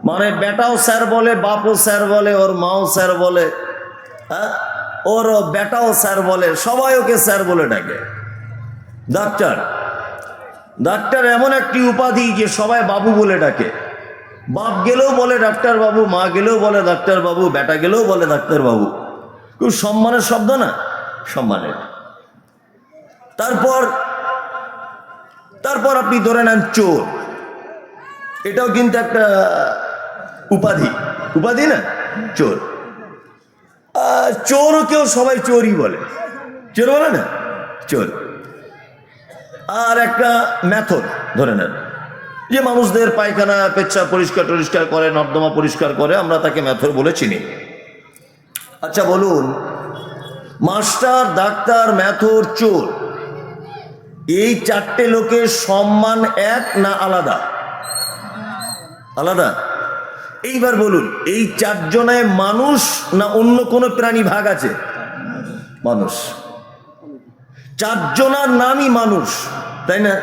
মানে বেটাও স্যার বলে, বাপও স্যার বলে, ওর মাও স্যার বলে, হ্যাঁ, ওর বেটাও স্যার বলে, সবাই ওকে স্যার বলে ডাকে। ডাক্তার, ডাক্তার এমন একটি উপাধি যে সবাই বাবু বলে ডাকে। বাপ গেলেও বলে ডাক্তার বাবু, মা গেলেও বলে ডাক্তার বাবু, বেটা গেলেও বলে ডাক্তার বাবু। খুব সম্মানের শব্দ না? সম্মানের। তারপর তারপর আপনি ধরে নেন চোর, এটাও কিন্তু একটা উপাধি, উপাধি না? চোর, চোরও কেউ সবাই চোরই বলে, চোর বলে না? চোর। আর একটা মেথড ধরে নেন, যে মানুষদের পায়খানা পেচ্ছাপ পরিষ্কার টরিষ্কার করে, নর্দমা পরিষ্কার করে, আমরা তাকে মেথড বলে চিনি। আচ্ছা বলুন, মাস্টার, ডাক্তার, মেথড, চোর, এই চারটে লোকের সম্মান এক না আলাদা? আলাদা। এইবার বলুন, এই চারজনায় মানুষ না অন্য কোনো প্রাণী ভাগ আছে? মানুষ। চারজনার নামই মানুষ, তাই না?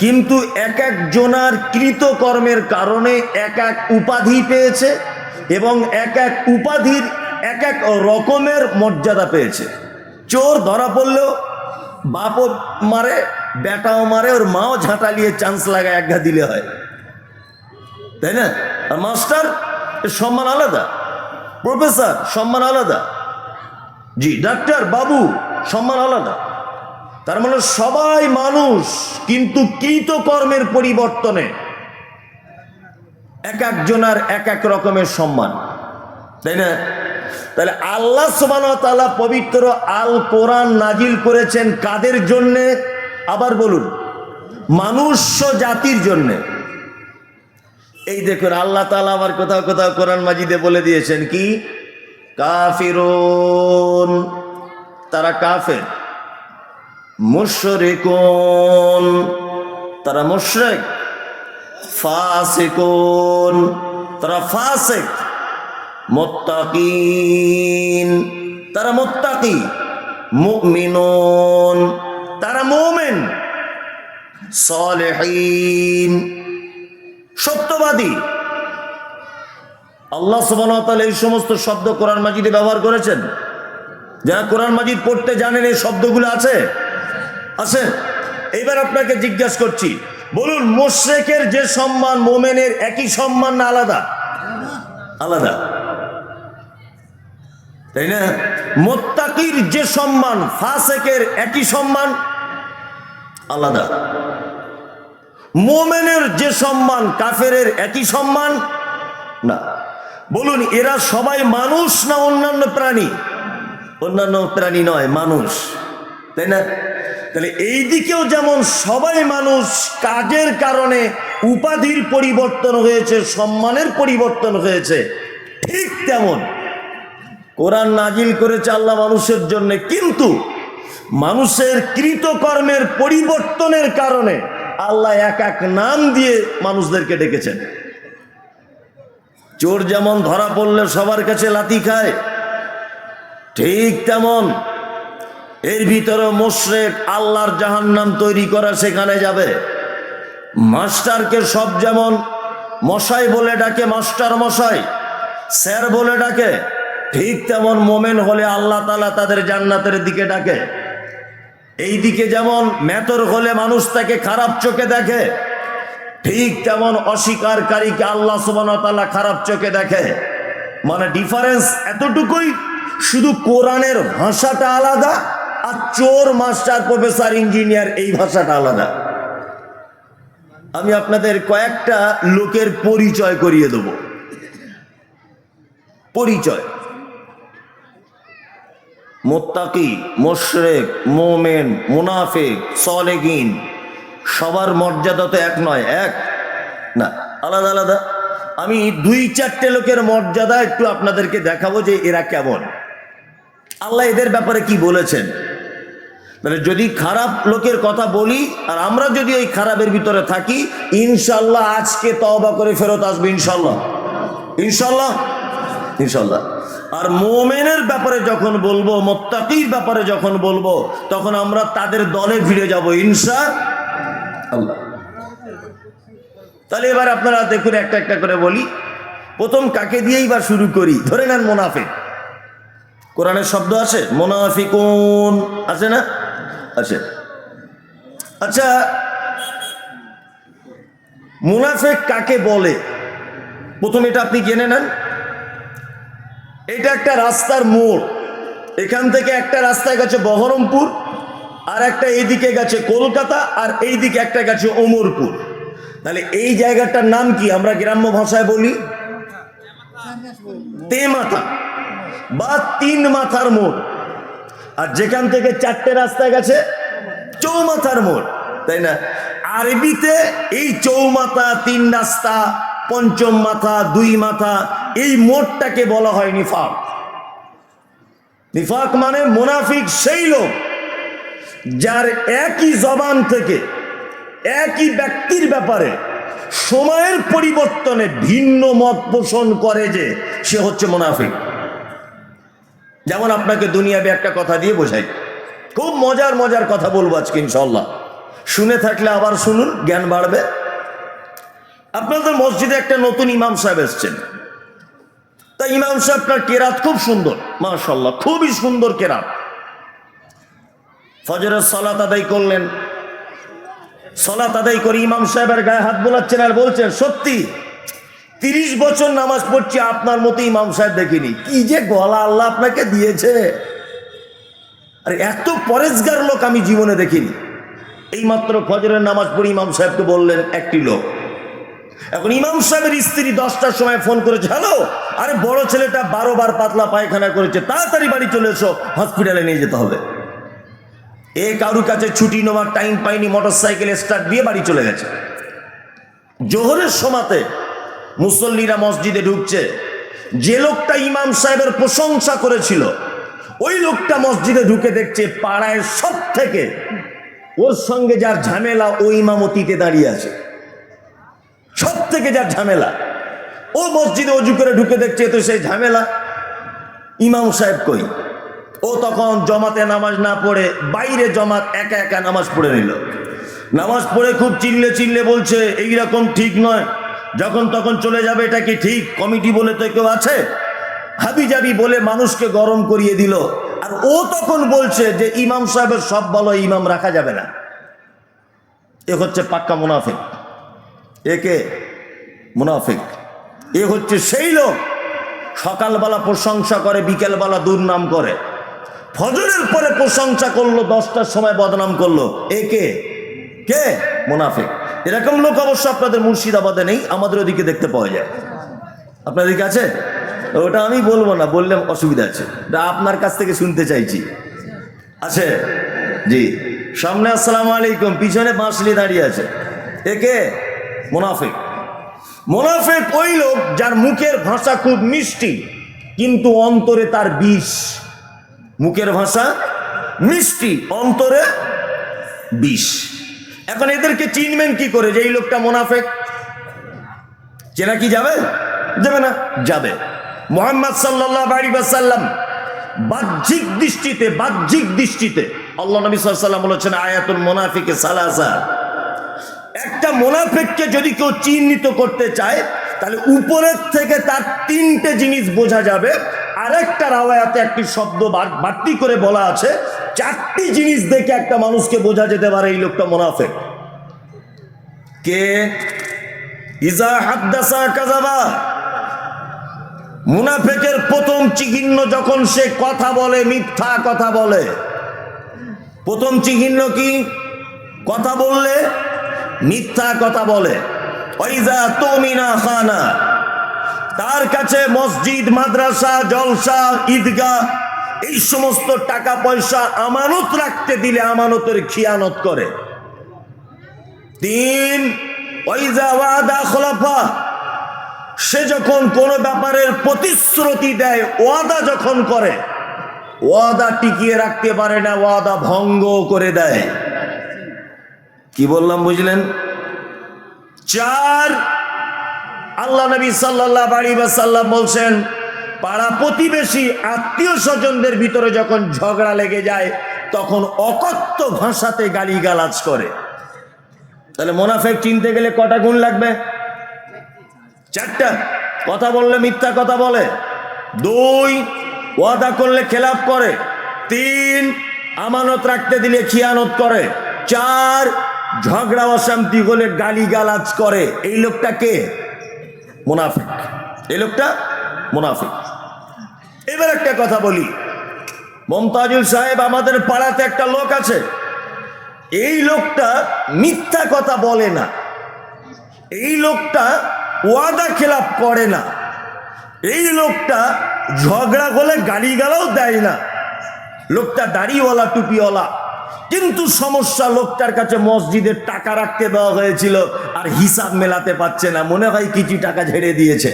কিন্তু এক এক জনার কৃতকর্মের কারণে এক এক উপাধি পেয়েছে এবং এক এক উপাধির এক এক রকমের মর্যাদা পেয়েছে। চোর ধরা পড়লেও বাপও মারে, বেটাও মারে, ওর মাও ঝাঁটালিয়ে চান্স লাগায় একঘা দিলে হয়, তাই না? আর মাস্টার, এর সম্মান আলাদা, প্রফেসর সম্মান আলাদা, জি, ডাক্তার বাবু সম্মান আলাদা। তার মানে সবাই মানুষ, কিন্তু কৃতকর্মের পরিবর্তনে এক একজনের এক এক রকমের সম্মান, তাই না? তাহলে আল্লাহ সুবহানাহু ওয়া তাআলা পবিত্র আল কোরআন নাজিল করেছেন কাদের জন্যে? আবার বলুন, মনুষ্য জাতির জন্যে। এই দেখুন, আল্লাহ তাআলা আবার কোথাও কোথাও কোরআন মাজিদে বলে দিয়েছেন কি? কাফিরুন, তারা কাফের। মুশরিকুন, তারা মুশরিক। ফাসিকুন, তারা ফাসিক। মুত্তাকিন, তারা মুত্তাকি। মুমিনুন, তারা মুমিন। সালেহিন, সত্যবাদী। আল্লাহ সুবহানাহু ওয়া তাআলা এই সমস্ত শব্দ কোরআন মাজিদে ব্যবহার করেছেন। যারা কোরআন মাজিদ পড়তে জানেন, এই শব্দগুলো আছে? আছে। এইবার আপনাকে জিজ্ঞাসা করছি, বলুন, মুশরিকের যে সম্মান মুমিনের একই সম্মান না আলাদা? আলাদা, তাই না? মুত্তাকির যে সম্মান ফাসিকের একই সম্মান? আলাদা। মুমিনের যে সম্মান কাফেরের একই সম্মান না। বলুন, এরা সবাই মানুষ না অন্যান্য প্রাণী? অন্যান্য প্রাণী নয়, মানুষ, তাই না? তাহলে এই দিকেও যেমন সবাই মানুষ, কাজের কারণে উপাধির পরিবর্তন হয়েছে, সম্মানের পরিবর্তন হয়েছে, ঠিক তেমন কোরআন নাজিল করেছে আল্লাহ মানুষের জন্য, কিন্তু মানুষের কৃতকর্মের পরিবর্তনের কারণে আল্লাহ এক এক নাম দিয়ে মানুষদেরকে ডেকেছেন। চোর যেমন ধরা পড়লে সবার কাছে লাথি খায়, ঠিক তেমন এর ভিতরে মুশরিক আল্লাহর জাহান্নাম তৈরি করা সেখানে যাবে। মাস্টারকে সব যেমন মশাই বলে ডাকে, মাস্টার মশাই, স্যার বলে ডাকে, ঠিক তেমন মোমেন হলে আল্লাহ তাআলা তাদের জান্নাতের দিকে ডাকে। এই দিকে যেমন মেথর হলে মানুষ তাকে খারাপ চোখে দেখে, ঠিক তেমন অস্বীকারীকে আল্লাহ সুবহানাহু ওয়া তাআলা খারাপ চোখে দেখে। মানে ডিফারেন্স এতটুকুই, শুধু কোরআনের ভাষাটা আলাদা, আর চোর, মাস্টার, প্রফেসর, ইঞ্জিনিয়ার এই ভাষাটা আলাদা। আমি আপনাদের কয়েকটা লোকের পরিচয় করিয়ে দেব। পরিচয়: মুত্তাকি, মুশরিক, মুমিন, মুনাফিক, সালেহিন, সবার মর্যাদা তো এক নয়, এক না, আলাদা আলাদা। আমি দুই চারটে লোকের মর্যাদা একটু আপনাদেরকে দেখাবো যে এরা কেমন, আল্লাহ এদের ব্যাপারে কি বলেছেন। মানে যদি খারাপ লোকের কথা বলি আর আমরা যদি ওই খারাপের ভিতরে থাকি, ইনশাল্লাহ আজকে তওবা করে ফেরত আসবে, ইনশাল্লাহ, ইনশাল্লাহ, ইনশাল্লাহ। আর মুমিনের ব্যাপারে যখন বলবো, মুত্তাকির ব্যাপারে যখন বলবো, তখন আমরা তাদের দলে ফিরে যাব, ইনশাআল্লাহ। তাহলে এবার আপনারা দেখুন, একটা একটা করে বলি। প্রথম কাকে দিয়েই বা শুরু করি? ধরে নেন মুনাফিক। কোরআনের শব্দ আছে মুনাফিকুন, আছে না? আছে। আচ্ছা, মুনাফিক কাকে বলে প্রথম এটা আপনি জেনে নেন। এটা একটা রাস্তার মোড়, এখান থেকে একটা রাস্তায় গেছে বহরমপুর, আর একটা এইদিকে গেছে কলকাতা, আর এইদিকে একটা গেছে ওমরপুর। তাহলে এই জায়গাটার নাম কি আমরা গ্রাম্য ভাষায় বলি? তেমাথা বা তিন মাথার মোড়। আর যেখান থেকে চারটে রাস্তা গেছে চৌমাথার মোড়, তাই না? আরবিতে এই চৌমাথা, তিন রাস্তা, পঞ্চম মাথা, দুই মাথা, এই মোড়টাকে বলা হয় নিফাক। নিফাক মানে মুনাফিক সেই লোক যার একই জবান থেকে একই ব্যক্তির ব্যাপারে সময়ের পরিবর্তনে ভিন্ন মত পোষণ করে, যে সে হচ্ছে মুনাফিক। যেমন আপনাকে দুনিয়াবি একটা কথা দিয়ে বোঝাই, খুব মজার মজার কথা বলবো আজকে ইনশাল্লাহ, শুনে থাকলে আবার শুনুন, জ্ঞান বাড়বে। আপনাদের মসজিদে একটা নতুন ইমাম সাহেব এসছেন, তা ইমাম সাহেবটার কেরাত খুব সুন্দর, মাশাআল্লাহ, খুবই সুন্দর কেরাত। ফজরের সালাত আদায় করলেন, সালাত আদায় করে ইমাম সাহেবের গায়ে হাত বোলাচ্ছেন আর বলছেন, সত্যি 30 বছর নামাজ পড়ছি, আপনার মতো ইমাম সাহেব দেখিনি। কি যে গলা আল্লাহ আপনাকে দিয়েছে, আর এত পরেজগার লোক আমি জীবনে দেখিনি। এইমাত্র ফজরের নামাজ পড়ে ইমাম সাহেবকে বললেন একটি লোক। এখন ইমাম সাহেবের স্ত্রী 10টার সময় ফোন করেছে, হ্যালো, আরে বড় ছেলেটা 12 বার পাতলা পায়খানা করেছে, তাড়াতাড়ি বাড়ি চলে এসো, হসপিটালে নিয়ে যেতে হবে। এ কারুর কাছে ছুটি নেওয়ার টাইম পাইনি, মোটর সাইকেল স্টার্ট দিয়ে বাড়ি চলে গেছে। জোহরের সময়তে মুসল্লিরা মসজিদে ঢুকছে, যে লোকটা ইমাম সাহেবের প্রশংসা করেছিল ওই লোকটা মসজিদে ঢুকে দেখছে পাড়ায় সব থেকে ওর সঙ্গে যার ঝামেলা ও ইমামতিতে দাঁড়িয়ে আছে, সব থেকে যার ঝামেলা। ও মসজিদে অজু করে ঢুকে দেখছে তো সেই ঝামেলা, ইমাম সাহেব কই? ও তখন জমাতে নামাজ না পড়ে বাইরে জমাত একা একা নামাজ পড়ে নিল। নামাজ পড়ে খুব চিল্লে চিল্লে বলছে, এইরকম ঠিক নয়, যখন তখন চলে যাবে, এটা কি ঠিক? কমিটি বলে তো কেউ আছে? হাবি জাবি বলে মানুষকে গরম করিয়ে দিল। আর ও তখন বলছে যে ইমাম সাহেবের সব ভালো, ইমাম রাখা যাবে না। এ হচ্ছে পাক্কা মুনাফিক। একে মুনাফিক, এ হচ্ছে সেই লোক সকালবেলা প্রশংসা করে, বিকেলবেলা দুর্নাম করে, ফজরের পরে প্রশংসা করলো, 10টার সময় বদনাম করলো। একে কে? মুনাফিক। এরকম লোক অবশ্য আপনাদের মুর্শিদাবাদে নেই, আমাদের ওদিকে দেখতে পাওয়া যায়। আপনার দিকে আছে? ওটা আমি বলবো না, বললে অসুবিধা আছে, এটা আপনার কাছ থেকে শুনতে চাইছি। আছে জি, সামনে আসসালামু আলাইকুম, পিছনে বাঁশলি দাঁড়িয়ে আছে। একে মুনাফিক। মুনাফিক ওই লোক যার মুখের ভাষা খুব মিষ্টি, কিন্তু অন্তরে তার বিষ। মুখের ভাষা মিষ্টি, অন্তরে বিষ। এখন এদেরকে চিনবেন কি করে যে এই লোকটা মুনাফিক? চেনা কি যাবে? যাবে না? যাবে। মুহাম্মদ সাল্লাল্লাহু আলাইহি ওয়াসাল্লাম বাহ্যিক দৃষ্টিতে আল্লাহ নবী সাল্লাল্লাহু আলাইহি ওয়াসাল্লাম বলেছেন, আয়াতুল মুনাফিকে সালাসা। একটা মুনাফিককে যদি কেউ চিহ্নিত করতে চায় তাহলে উপরের থেকে তার 3টে জিনিস বোঝা যাবে। আরেকটা রাওয়ায়াতে একটি শব্দ বাড়তি করে বলা আছে, 4টি জিনিস দেখে একটা মানুষকে বোঝা যেতে পারে এই লোকটা মুনাফিক। কে? ইজা হাদ্দাসা কাযাবা। মুনাফিকের প্রথম চিহ্ন যখন সে কথা বলে, মিথ্যা কথা বলে। প্রথম চিহ্ন কি? কথা বললে মিথ্যা কথা বলে। ওয়াইজা তুমিনা খানা। তার কাছে মসজিদ, মাদ্রাসা, জলসা, ঈদগাহ, এই সমস্ত টাকা পয়সা আমানত রাখতে দিলে আমানতের খিয়ানত করে। 3, ওয়াইজা ওয়াদা খলাফা। সে যখন কোনো ব্যাপারের প্রতিশ্রুতি দেয়, ওয়াদা যখন করে, ওয়াদা টিকিয়ে রাখতে পারে না, ওয়াদা ভঙ্গ করে দেয়। কি বললাম বুঝলেন? 4, আল্লাহ নবী সাল্লাল্লাহু আলাইহি ওয়াসাল্লাম বলছেন, পাড়া প্রতিবেশী, আত্মীয় স্বজনদের ভিতরে যখন ঝগড়া লেগে যায় তখন অকথ্য ভাষাতে গালিগালাজ করে। তাহলে মুনাফিক চিনতে গেলে কটা গুণ লাগবে? 4টা। কথা বললে মিথ্যা কথা বলে, 2 ওয়াদা করলে খেলাপ করে, 3 আমানত রাখতে দিলে খিয়ানত করে, 4 ঝগড়া অশান্তি হলে গালিগালাজ করে। এই লোকটা কে? মুনাফিক। এই লোকটা মুনাফিক। এবার একটা কথা বলি, মমতাজুল সাহেব, আমাদের পাড়াতে একটা লোক আছে, এই লোকটা মিথ্যা কথা বলে না, এই লোকটা ওয়াদা খেলাপ করে না, এই লোকটা ঝগড়া হলে গালিগালাও দেয় না, লোকটা দাড়িওয়ালা টুপিওয়ালা। কিন্তু সমস্যা, লোকটার কাছে মসজিদের টাকা রাখতে দেওয়া হয়েছিল আর হিসাব মেলাতে পারছে না, মনে হয় কিছু টাকা ঝেড়ে দিয়েছে।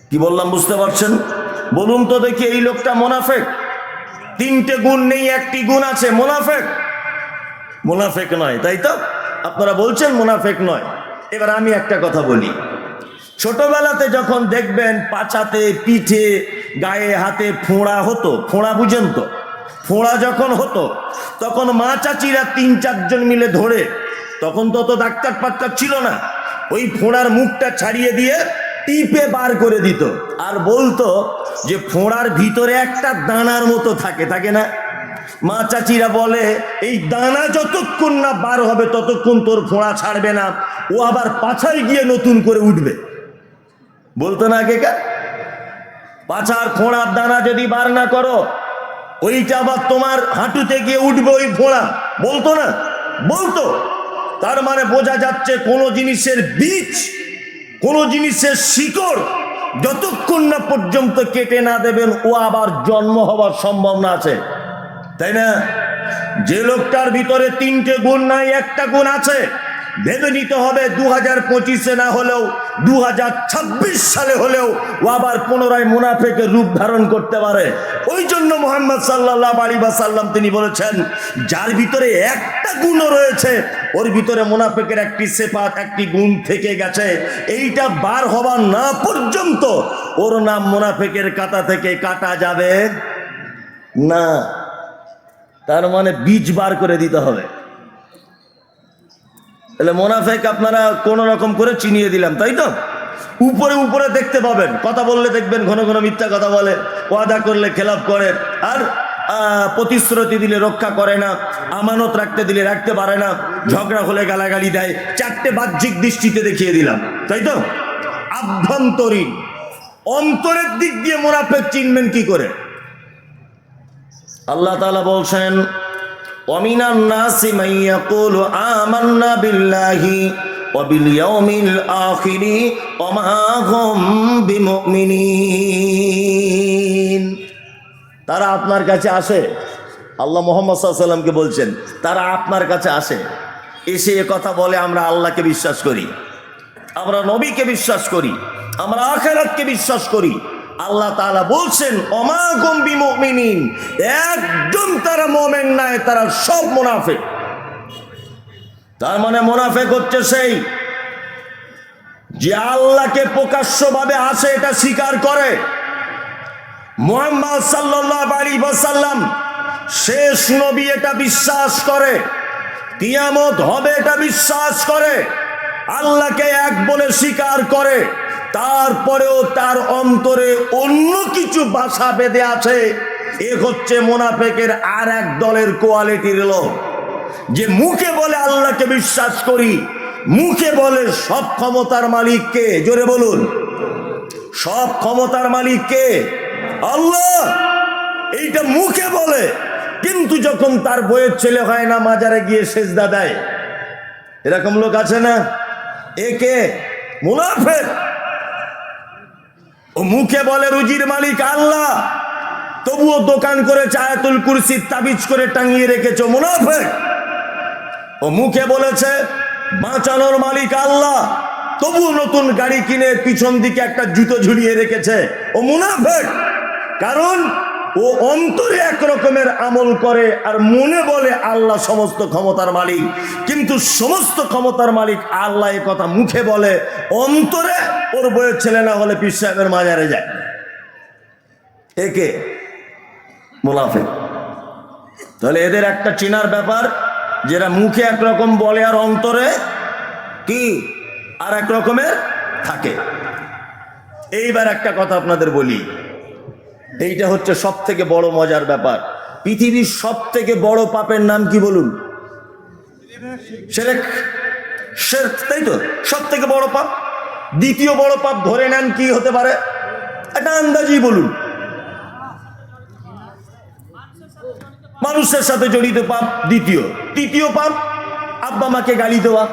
কি বললাম বুঝতে পারছেন? বলুন তো দেখি, এই লোকটা মুনাফিক? 3টে গুণ নেই, 1টি গুণ আছে, মুনাফিক। মুনাফিক নয়, তাই তো? আপনারা বলছেন মুনাফিক নয়। এবার আমি একটা কথা বলি, ছোটবেলাতে যখন দেখবেন পাছাতে, পিঠে, গায়ে, হাতে ফোঁড়া হতো, ফোঁড়া বুঝেন তো? ফোঁড়া যখন হতো তখন মা চাচিরা 3-4 জন মিলে ধরে, তখন তো ডাক্তার ফাক্তার ছিল না, ওই ফোঁড়ার মুখটা ছাড়িয়ে দিয়ে টিপে বার করে দিত আর বলতো যে ফোঁড়ার ভিতরে একটা দানার মতো থাকে, থাকে না? মা চাচিরা বলে এই দানা যতক্ষণ না বার হবে ততক্ষণ তোর ফোঁড়া ছাড়বে না, ও আবার পাছায় গিয়ে নতুন করে উঠবে। বলতো না আগেকার? পাছার ফোঁড়ার দানা যদি বার না করো, ওইটা আবার তোমার হাঁটুতে গিয়ে উঠবে ওই ফোঁড়া, বলতো না? বলতো। তার মানে বোঝা যাচ্ছে কোনো জিনিসের বীজ, কোনো জিনিসের শিকড় যতক্ষণ না পর্যন্ত কেটে না দেবেন, ও আবার জন্ম হওয়ার সম্ভাবনা আছে, তাই না? যে লোকটার ভিতরে 3টে গুণ নাই, 1টা গুণ আছে, ভেবে নিতে হবে 2025-এ না হলেও 2026 সালে হলেও ও আবার পুনরায় মুনাফিকের রূপ ধারণ করতে পারে। ওই জন্য মুহাম্মদ সাল্লাল্লাহু আলাইহি ওয়াসাল্লাম তিনি বলেছেন, যার ভিতরে 1টা গুণও রয়েছে, ওর ভিতরে মুনাফিকের একটি সিফাত, একটি গুণ থেকে গেছে, এইটা বার হওয়া না পর্যন্ত ওর নাম মুনাফিকের কাঁটা থেকে কাটা যাবে না। তার মানে বীজ বার করে দিতে হবে। তাহলে মুনাফিক আপনারা কোন রকম করে চিনিয়ে দিলাম, তাই তো? উপরে উপরে দেখতে পাবেন, কথা বললে দেখবেন ঘন ঘন মিথ্যা কথা বলে, ওয়াদা করলে খেলাপ করে, আর প্রতিশ্রুতি দিলে রক্ষা করে না, আমানত রাখতে দিলে রাখতে পারে না, ঝগড়া হলে গালাগালি দেয়। 4টে বাহ্যিক দৃষ্টিতে দেখিয়ে দিলাম, তাই তো? আভ্যন্তরীণ, অন্তরের দিক দিয়ে মুনাফিক চিনবেন কি করে? আল্লাহ তাআলা বলছেন, ওয়ামিনান নাসি মান ইয়াকুলু আমান্না বিল্লাহি ওয়া বিল ইয়াউমিল আখিরি ওয়া মা হুম বিমুমিনিন। তারা আপনার কাছে আসে, আল্লাহ মুহাম্মদ সাল্লাল্লাহু আলাইহি ওয়াসাল্লামকে বলছেন, তারা আপনার কাছে আসে, এসে এ কথা বলে আমরা আল্লাহকে বিশ্বাস করি, আমরা নবীকে বিশ্বাস করি, আমরা আখিরাতকে বিশ্বাস করি। আল্লাহ তাআলা বলছেন, ওমা হুম বিমুমিনিন, একদম তারা মুমিন নয়, তারা সব মুনাফিক। তার মানে মুনাফিক হচ্ছে সেই যে আল্লাহকে প্রকাশ্যভাবে আসে এটা স্বীকার করে, মুহাম্মদ সাল্লাল্লাহু আলাইহি ওয়াসাল্লাম শেষ নবী এটা বিশ্বাস করে, কিয়ামত হবে এটা বিশ্বাস করে, আল্লাহকে এক বলে স্বীকার করে, তারপরেও তার অন্তরে অন্য কিছু বাসা বেঁধে আছে। এ হচ্ছে মুনাফিকের আর এক দলের কোয়ালিটির লোক, যে মুখে বলে আল্লাহকে বিশ্বাস করি, মুখে বলে সব ক্ষমতার মালিক কে? জোরে বলুন, সব ক্ষমতার মালিক কে? আল্লাহ। এইটা মুখে বলে, কিন্তু যখন তার বইয়ের ছেলে হয় না, মাজারে গিয়ে সেজদা দেয়। এরকম লোক আছে না? একে মুনাফিক। ও মুখে বলে রুজির মালিক আল্লাহ, তবুও দোকান করে আয়াতুল কুরসি তাবিজ করে টাঙিয়ে রেখেছো, মুনাফিক। ও মুখে বলেছে বাঁচানোর মালিক আল্লাহ, তবুও নতুন গাড়ি কিনে পিছন দিকে একটা জুতো ঝুলিয়ে রেখেছে, ও মুনাফিক। কারণ ও অন্তরে এক রকমের আমল করে আর মনে বলে আল্লাহ সমস্ত ক্ষমতার মালিক, কিন্তু সমস্ত ক্ষমতার মালিক আল্লাহ এ কথা মুখে বলে, অন্তরে ওর বইয়ের ছেলে না হলে পীর সাহেবের মাজারে যায়। একে মুনাফিক। তাহলে এদের একটা চেনার ব্যাপার, যেটা মুখে একরকম বলে আর অন্তরে কি আর এক রকমের থাকে। এইবার একটা কথা আপনাদের বলি, এইটা হচ্ছে সব থেকে বড় মজার ব্যাপার। পৃথিবীর সব থেকে বড় পাপের নাম কি বলুন? শিরক। শিরক, তাই তো সব থেকে বড় পাপ। দ্বিতীয় বড় পাপ ধরে নেন কি হতে পারে? একটা আন্দাজি বলুন। মানুষের সাথে জড়িত পাপ দ্বিতীয়। তৃতীয় পাপ আব্বা মাকে গালি দেওয়া।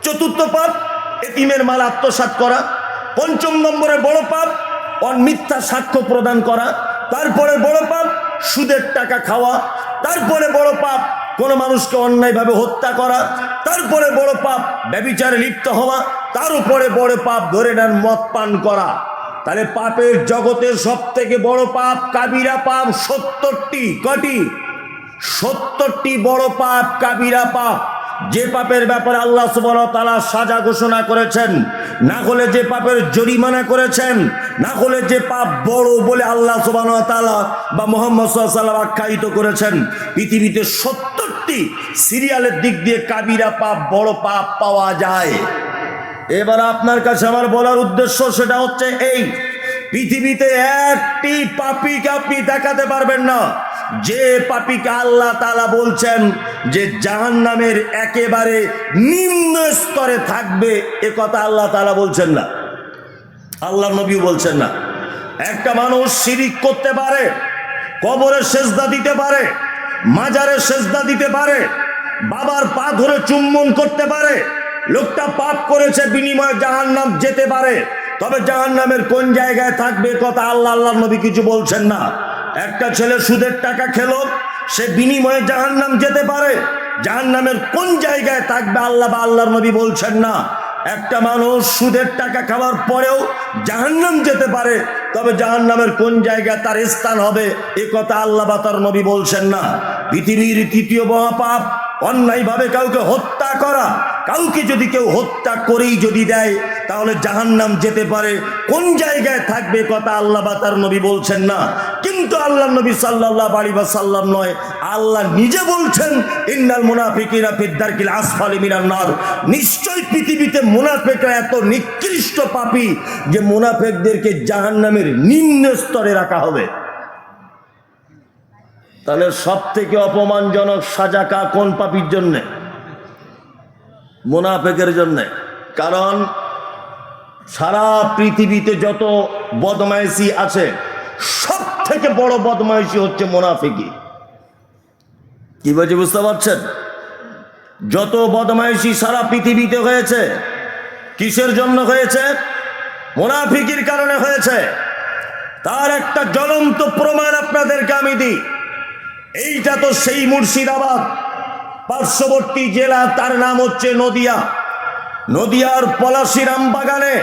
চতুর্থ পাপ এতিমের মাল আত্মসাৎ করা। পঞ্চম নম্বরে বড় পাপ মিথ্যা সাক্ষ্য প্রদান করা। তারপরে বড় পাপ সুদের টাকা খাওয়া। তারপরে বড় পাপ কোন মানুষকে অন্যায়ভাবে হত্যা করা। তারপরে বড় পাপ ব্যভিচারে লিপ্ত হওয়া। তার উপরে বড় পাপ ধরে নেন মদ পান করা। তাহলে পাপের জগতের সব থেকে বড় পাপ কাবিরা পাপ 70টি। কটি? 70টি বড় পাপ কাবিরা পাপ। যে পাপের ব্যাপারে আল্লাহ সুবহানাহু ওয়া তাআলা সাজা ঘোষণা করেছেন, না হলে যে পাপের জরিমানা করেছেন, না হলে যে পাপ বড় বলে আল্লাহ সুবহানাহু ওয়া তাআলা বা মুহাম্মদ সাল্লাল্লাহু আলাইহি ওয়াসাল্লাম আখ্যায়িত করেছেন। পৃথিবীতে 70টি সিরিয়ালের দিক দিয়ে কাবিরা পাপ বড় পাপ পাওয়া যায়। এবার আপনার কাছে আমার বলার উদ্দেশ্য সেটা হচ্ছে এই, পৃথিবীতে একটি পাপীকে আপনি দেখাতে পারবেন না যে পাপীকে আল্লাহ তাআলা বলছেন যে জাহান্নামের একেবারে নিম্ন স্তরে থাকবে। এ কথা আল্লাহ তাআলা বলছেন না, আল্লাহর নবী বলছেন না। একটা মানুষ শিরিক করতে পারে, কবরে সেজদা দিতে পারে, মাজারে সেজদা দিতে পারে, বাবার পা ধরে চুম্বন করতে পারে, লোকটা পাপ করেছে, বিনিময়ে জাহান্নাম যেতে পারে। তবে জাহান্নামের কোন জায়গায় থাকবে কথা আল্লাহর নবী কিছু বলছেন না। একটা ছেলে সুদের টাকা খেলো, সে বিনিময়ে জাহান্নাম যেতে পারে, জাহান্নামের কোন জায়গায় থাকবে আল্লাহ বা আল্লাহর নবী বলছেন না। একটা মানুষ সুদের টাকা খাওয়ার পরেও জাহান্নাম যেতে পারে, তবে জাহান্নামের কোন জায়গায় তার স্থান হবে এ কথা আল্লাহ বা তার নবী বলছেন না। পৃথিবীর তৃতীয় মহাপাপ অন্যায়ভাবে কাউকে হত্যা করা। কাউকে যদি কেউ হত্যা করেই যদি দেয় তাহলে জাহান্নাম যেতে পারে, কোন জায়গায় থাকবে কথা আল্লাহ বা তার নবী বলছেন না। কিন্তু আল্লাহ নবী সাল্লাল্লাহু আলাইহি ওয়াসাল্লাম নয়, আল্লাহ নিজে বলছেন ইন্নাল মুনাফিকিনা ফিদ দারকিল আসফালি মিনান নার। নিশ্চয় পৃথিবীতে মুনাফিকরা এত নিকৃষ্ট পাপী যে মুনাফিকদেরকে জাহান্নামের নিম্ন স্তরে রাখা হবে। তাহলে সব থেকে অপমানজনক সাজা কোন পাপীর জন্যে? মুনাফিকের জন্যে। কারণ সারা পৃথিবীতে যত বদমাইশি আছে সব থেকে বড় বদমাইশি হচ্ছে মুনাফিকি। কি বলছি বুঝতে পারছেন? যত বদমাইশি সারা পৃথিবীতে হয়েছে কিসের জন্য হয়েছে? মুনাফিকির কারণে হয়েছে। তার একটা জ্বলন্ত প্রমাণ আপনাদেরকে আমি দিই। এইটা তো সেই মুর্শিদাবাদ পার্শ্ববর্তী জেলা, তার নাম হচ্ছে নদিয়া। নদিয়ার পলাশী রামবাগানে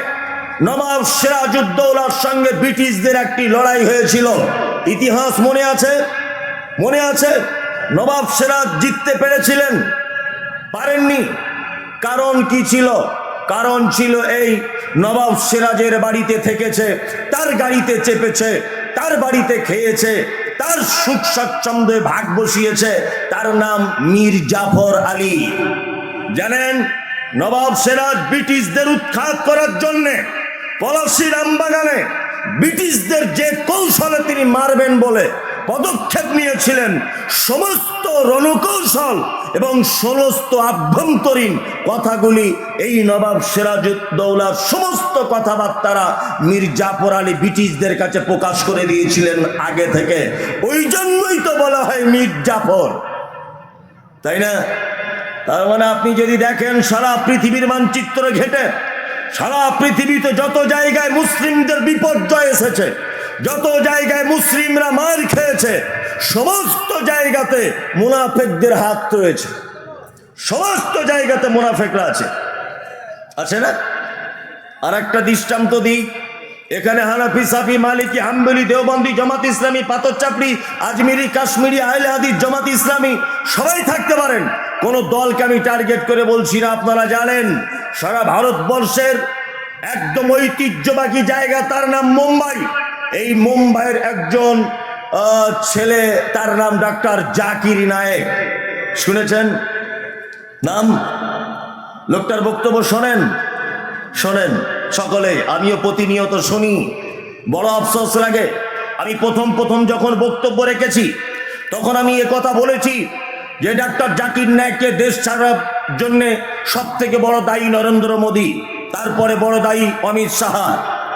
নবাব সিরাজউদ্দৌলার সঙ্গে ব্রিটিশদের একটি লড়াই হয়েছিল। ইতিহাস মনে আছে? মনে আছে? নবাব সিরাজ জিততে পেরেছিলেন? পারেননি। কারণ কি ছিল? কারণ ছিল এই, নবাব সিরাজের বাড়িতে থেকেছে, তার গাড়িতে চেপেছে, তার বাড়িতে খেয়েছে, তার সুখ স্বাচ্ছন্দ্যে ভাগ বসিয়েছে। তার নাম মীর জাফর আলী। জানেন, নবাব সিরাজ ব্রিটিশদের উৎখাত করার জন্য পলাশী রামবাগানে ব্রিটিশদের যে কৌশলে তিনি মারবেন বলে পদক্ষেপ নিয়েছিলেন, সমস্ত রণকৌশল এবং সমস্ত আভ্যন্তরীণ কথাগুলি এই নবাব সিরাজউদ্দৌলার সমস্ত কথাবার্তারা মীর জাফর আলী ব্রিটিশদের কাছে প্রকাশ করে দিয়েছিলেন আগে থেকে। ওই জন্যই তো বলা হয় মীর জাফর, তাই না? তার মানে আপনি যদি দেখেন সারা পৃথিবীর মানচিত্র ঘেটে, সারা পৃথিবীতে যত জায়গায় মুসলিমদের বিপর্যয় এসেছে, যত জায়গায় মুসলিমরা মার খেয়েছে, সমস্ত জায়গাতে মুনাফিকদের হাত রয়েছে। সমস্ত জায়গাতে মুনাফিকরা আছে, আছে না? আর একটা দৃষ্টান্ত দিই। এখানে হানাফি, সাফি, মালিকি, হাম্বলি, দেওবন্দি, জামাত ইসলামী, পাথরচাপড়ি, আজমিরি, কাশ্মীরি, আহলে হাদিস, জামাত ইসলামী সবাই থাকতে পারেন। কোন দলকে আমি টার্গেট করে বলছি না। আপনারা জানেন সারা ভারতবর্ষের একদম ঐতিহ্যবাহী জায়গা, তার নাম মুম্বাই। এই মুম্বাইয়ের একজন ছেলে, তার নাম ডাক্তার জাকির নায়েক। শুনেছেন নাম? লোকটার বক্তব্য শোনেন, শোনেন। সকলে, আমিও প্রতিনিয়ত শুনি, বড় আফসোস লাগে। আমি প্রথম যখন বক্তব্য রেখেছি তখন আমি কথা বলেছি যে ডাক্তার জাকির নায়েককে দেশ ছাড়ার জন্যে সব থেকে বড় দায়ী নরেন্দ্র মোদী, তারপরে বড় দায়ী অমিত শাহ,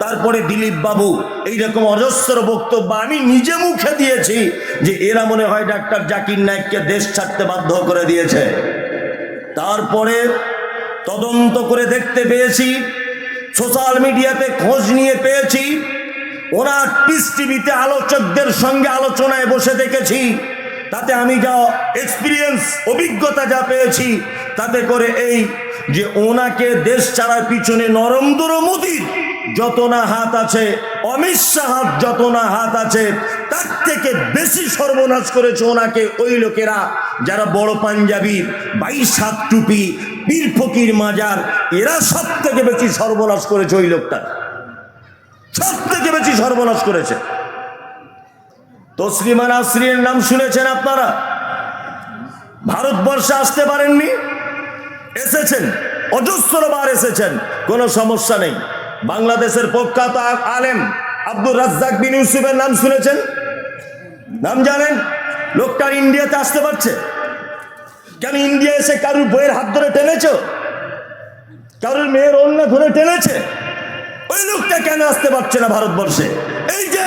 তারপরে দিলীপ বাবু। এইরকম অজস্র বক্তব্য আমি নিজে মুখে দিয়েছি যে এরা মনে হয় ডাক্তার জাকির নায়েককে দেশ ছাড়তে বাধ্য করে দিয়েছে। তারপরে তদন্ত করে দেখতে পেয়েছি, সোশ্যাল মিডিয়াতে খোঁজ নিয়ে পেয়েছি, ওনার পিস টিভিতে আলোচকদের সঙ্গে আলোচনায় বসে দেখেছি, তাতে আমি যা এক্সপিরিয়েন্স অভিজ্ঞতা যা পেয়েছি তাতে করে এই যে ওনাকে দেশ ছাড়ার পিছনে নরেন্দ্র মোদীর যত না হাত আছে, অমিত শাহর যত না হাত আছে, তার থেকে বেশি সর্বনাশ করেছে ওনাকে ওই লোকেরা যারা বড় পাঞ্জাবি, 22 হাত টুপি, পীর ফকির মাজার, এরা সব থেকে বেশি সর্বনাশ করেছে। ওই লোকটা সব থেকে বেশি সর্বনাশ করেছে। তসলিমা নাসরিনের নাম শুনেছেন আপনারা? ভারতবর্ষে আসতে পারেননি, এসেছেন, অজস্রবার এসেছেন, কোনো সমস্যা নেই। বাংলাদেশের প্রখ্যাত আলেম আব্দুর রাজ্জাক বিন ইউসুফের নাম শুনেছেন? নাম জানেন? লোকটার ইন্ডিয়াতে আসতে পারছে কেন? ইন্ডিয়া এসে কারুর বইয়ের হাত ধরে টেনেছে? কারুর মেয়ের অন্য ধরে টেনেছে? ওই লোকটা কেন আসতে পারছে না ভারতবর্ষে? এই যে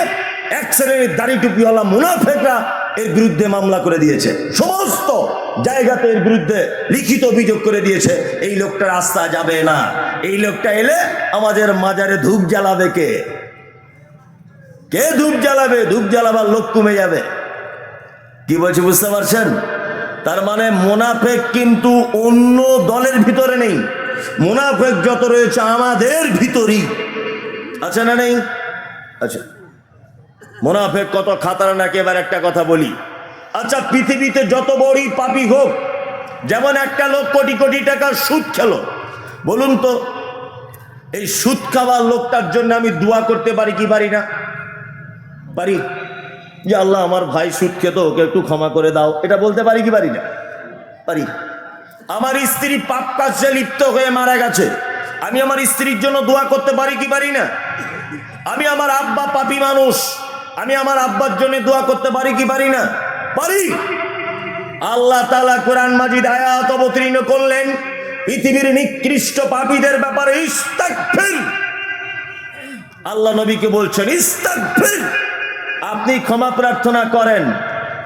এক শ্রেণীর দাড়ি টুপিওয়ালা মুনাফেকরা এর বিরুদ্ধে মামলা করে দিয়েছে, সমস্ত জায়গাতে এর বিরুদ্ধে লিখিত অভিযোগ করে দিয়েছে। এই লোকটা রাস্তা যাবে না। এই লোকটা এলে আমাদের মাজারে ধূপ জ্বালাবে কে? কে ধূপ জ্বালাবে? ধূপ জ্বালাবার লোক কমে যাবে। কি বলছি বুঝতে পারছেন? তার মানে মুনাফেক কিন্তু অন্য দলের ভিতরে নেই, মুনাফেক যত রয়েছে আমাদের ভিতরই আছে, না নেই? আচ্ছা, মুনাফেক কত খাতারনাক এবার একটা কথা বলি। আচ্ছা, পৃথিবীতে যত বড়ই পাপী হোক, যেমন একটা লোক কোটি কোটি টাকার সুদ খেলো, বলুন তো এই সুদ খাওয়ার লোকটার জন্য আমি দোয়া করতে পারি কি পারি না? পারি, যে আল্লাহ আমার ভাই সুদ খেত, ওকে একটু ক্ষমা করে দাও, এটা বলতে পারি কি পারি না? পারি। আমার স্ত্রী পাপ কাজে লিপ্ত হয়ে মারা গেছে, আমি আমার স্ত্রীর জন্য দোয়া করতে পারি কি পারি না? আমি আমার আব্বা পাপী মানুষ, আমি আমার আব্বার জন্য দোয়া করতে পারি কি পারি না? পারি। আল্লাহ তাআলা কোরআন মাজিদ আয়াত অবতীর্ণ করলেন পৃথিবীর নিকৃষ্ট পাপীদের ব্যাপারে ইস্তাগফির। আল্লাহ নবীকে বলছেন ইস্তাগফির, আপনি ক্ষমা প্রার্থনা করেন।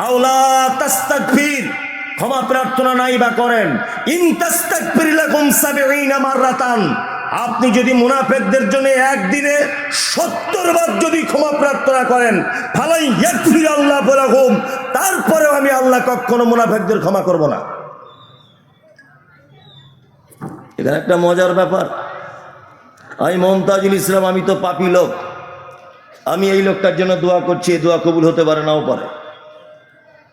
আওলা তাস্তাগফির, ক্ষমা প্রার্থনা নাই বা করেন। ইন তাস্তাগফির লাকুম ৭০ মাররাতান, আপনি যদি মুনাফেকদের জন্য একদিনে ৭০ বার যদি ক্ষমা প্রার্থনা করেন, ফালাই ইয়াগফির আল্লাহু লাকুম, তারপরেও আমি আল্লাহ কখনো মুনাফেকদের ক্ষমা করব না। এখানে একটা মজার ব্যাপার, আমি মমতাজুল ইসলাম, আমি তো পাপী লোক, আমি এই লোকটার জন্য দোয়া করছি, এই দোয়া কবুল হতে পারে, নাও পারে,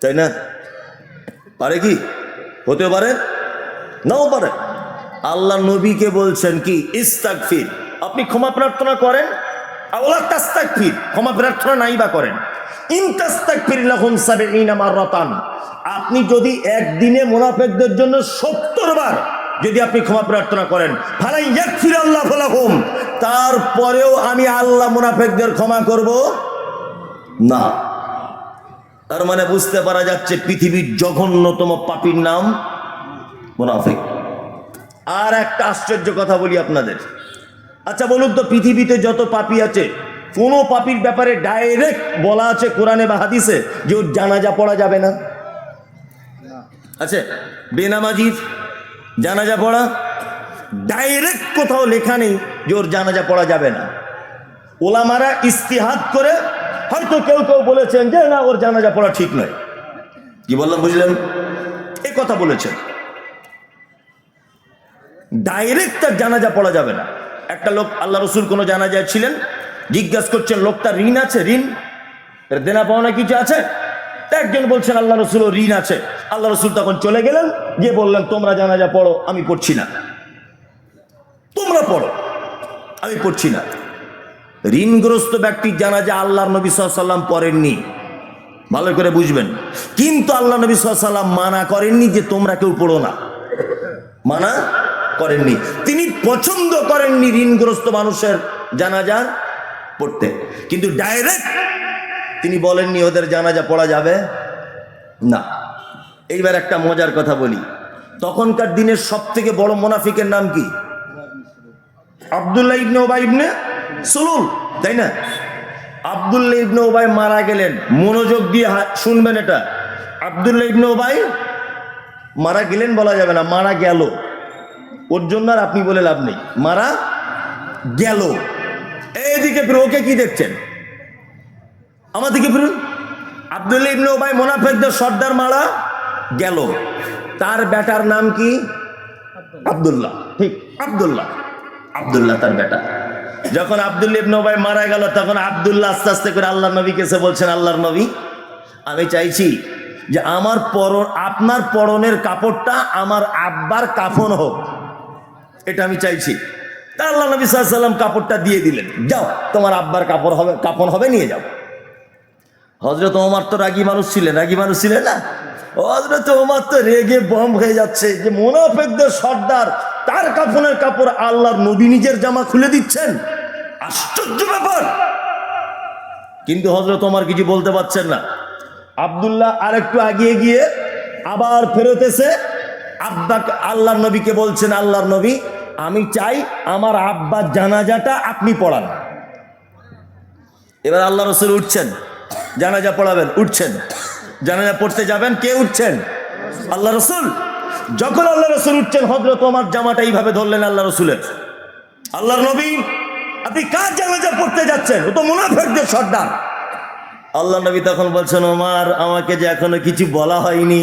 তাই না? পারে কি? হতে পারে, নাও পারে। আল্লাহ নবীকে বলছেন কি ইস্তাগফির, আপনি ক্ষমা প্রার্থনা করেন। আওলা তাস্তাগফির, ক্ষমা প্রার্থনা নাই বা করেন। ইন তাস্তাগফির লাহুম ৭০ মাররাতান, আপনি যদি একদিনে মুনাফিকদের জন্য ৭০ বার যদি আপনি ক্ষমা প্রার্থনা করেন, ফালাই ইয়াগফির আল্লাহু লাহুম, তারপরেও আমি আল্লাহ মুনাফিকদের ক্ষমা করব না। তার মানে বুঝতে পারা যাচ্ছে পৃথিবীর জঘন্যতম পাপীর নাম মুনাফিক। আর একটা আশ্চর্য কথা বলি আপনাদের। আচ্ছা বলুন তো, পৃথিবীতে যত পাপী আছে, কোন পাপীর ব্যাপারে ডাইরেক্ট বলা আছে কোরআনে বা হাদিসে যে ওর জানাজা পড়া যাবে না? আচ্ছা, বেনামাজির জানাজা পড়া ডাইরেক্ট কোথাও লেখা নেই যে ওর জানাজা পড়া যাবে না। ওলামারা ইস্তিহাদ করে হয়তো কেউ কেউ বলেছেন যে না, ওর জানাজা পড়া ঠিক নয়। কি বললাম বুঝলেন? এই কথা বলেছেন, ডাইরেক্ট তার জানাজা পড়া যাবে না। একটা লোক, আল্লাহ রসুল কোনো জানাজায় ছিলেন, জিজ্ঞাসা করছেন লোকটার ঋণ আছে, ঋণ দেনা পাওনা কিছু আছে? একজন বলছেন আল্লাহ রসুল ঋণ আছে। আল্লাহ রসুল তখন চলে গেলেন, গিয়ে বললেন তোমরা জানাজা পড়ো, আমি পড়ছি না। তোমরা পড়ো, আমি পড়ছি না। ঋণগ্রস্ত ব্যক্তির জানাজা আল্লাহর নবী সাল্লাল্লাহু আলাইহি ওয়াসাল্লাম পড়েননি, ভালো করে বুঝবেন। কিন্তু আল্লাহ নবী সাল্লাল্লাহু আলাইহি ওয়াসাল্লাম মানা করেননি যে তোমরা কেউ পড়ো না, মানা করেননি। তিনি পছন্দ করেননি ঋণগ্রস্ত মানুষের জানাজা পড়তে, কিন্তু ডাইরেক্ট তিনি বলেননি ওদের জানাজা পড়া যাবে না। এইবার একটা মজার কথা বলি, তখনকার দিনের সব থেকে বড় মুনাফিকের নাম কি? আব্দুল্লাহ ইবনে উবাই ইবনে সুলুল, তাই না? আব্দুল্লাহ ইবনে উবাই মারা গেলেন, মনোযোগ দিয়ে শুনবেন এটা। আব্দুল্লাহ ইবনে উবাই মারা গেলেন বলা যাবে না, মারা গেল। ওর জন্য আর আপনি বলে লাভ নেই, মারা গেল। এইদিকে ফিরে ওকে কি দেখছেন? আমার দিকে ফিরুন। আব্দুল্লাহ ইবনে উবাই মুনাফিকদের সর্দার মারা গেল। তার বেটার নাম কি? আব্দুল্লাহ। ঠিক, আব্দুল্লাহ। আব্দুল্লাহ তার বেটা। যখন আব্দুল্লাহ ইবনে উবাই মারা গেল, তখন আব্দুল্লাহ আস্তে আস্তে করে আল্লাহর নবীকে এসে বলছেন, আল্লাহর নবী, আমি চাইছি যে আমার আপনার পরনের কাপড়টা আমার আব্বার কাফন হোক, এটা আমি চাইছি। তা আল্লাহ নবী সাল্লাল্লাহু আলাইহি ওয়াসাল্লাম কাপড়টা দিয়ে দিলেন, যাও তোমার আব্বার কাপড় হবে, কাফন হবে, নিয়ে যাও। হযরত ওমর তো রাগী মানুষ ছিলেন, রাগী মানুষ ছিলেন না? হযরত ওমর তো রেগে বম হয়ে যাচ্ছে যে মুনাফিকদের সর্দার, তার কাফনের কাপড় আল্লাহর নবী নিজের জামা খুলে দিচ্ছেন, আশ্চর্য ব্যাপার। কিন্তু হযরত ওমর কিছু বলতে পারছেন না। আব্দুল্লাহ আরেকটু এগিয়ে গিয়ে আবার ফেরত এসে আল্লাহর নবীকে বলছেন, আল্লাহর নবী, আমি চাই আমার আব্বার জানাজাটা আপনি পড়ান। এবার আল্লাহ রাসূল উঠছেন, জানাজা পড়াবেন, উঠছেন, জানাজা পড়তে যাবেন, কে উঠছেন? আল্লাহ রাসূল। যখন আল্লাহ রাসূল উঠছেন, হযরত ওমর জামাটা এইভাবে ধরলেন আল্লাহ রাসূলের। আল্লাহর নবী, আপনি কার জানাজা পড়তে যাচ্ছেন? ও তো মুনাফিকদের সর্দার। আল্লাহ নবী তখন বলছেন, ওমর, আমাকে যে এখনো কিছু বলা হয়নি,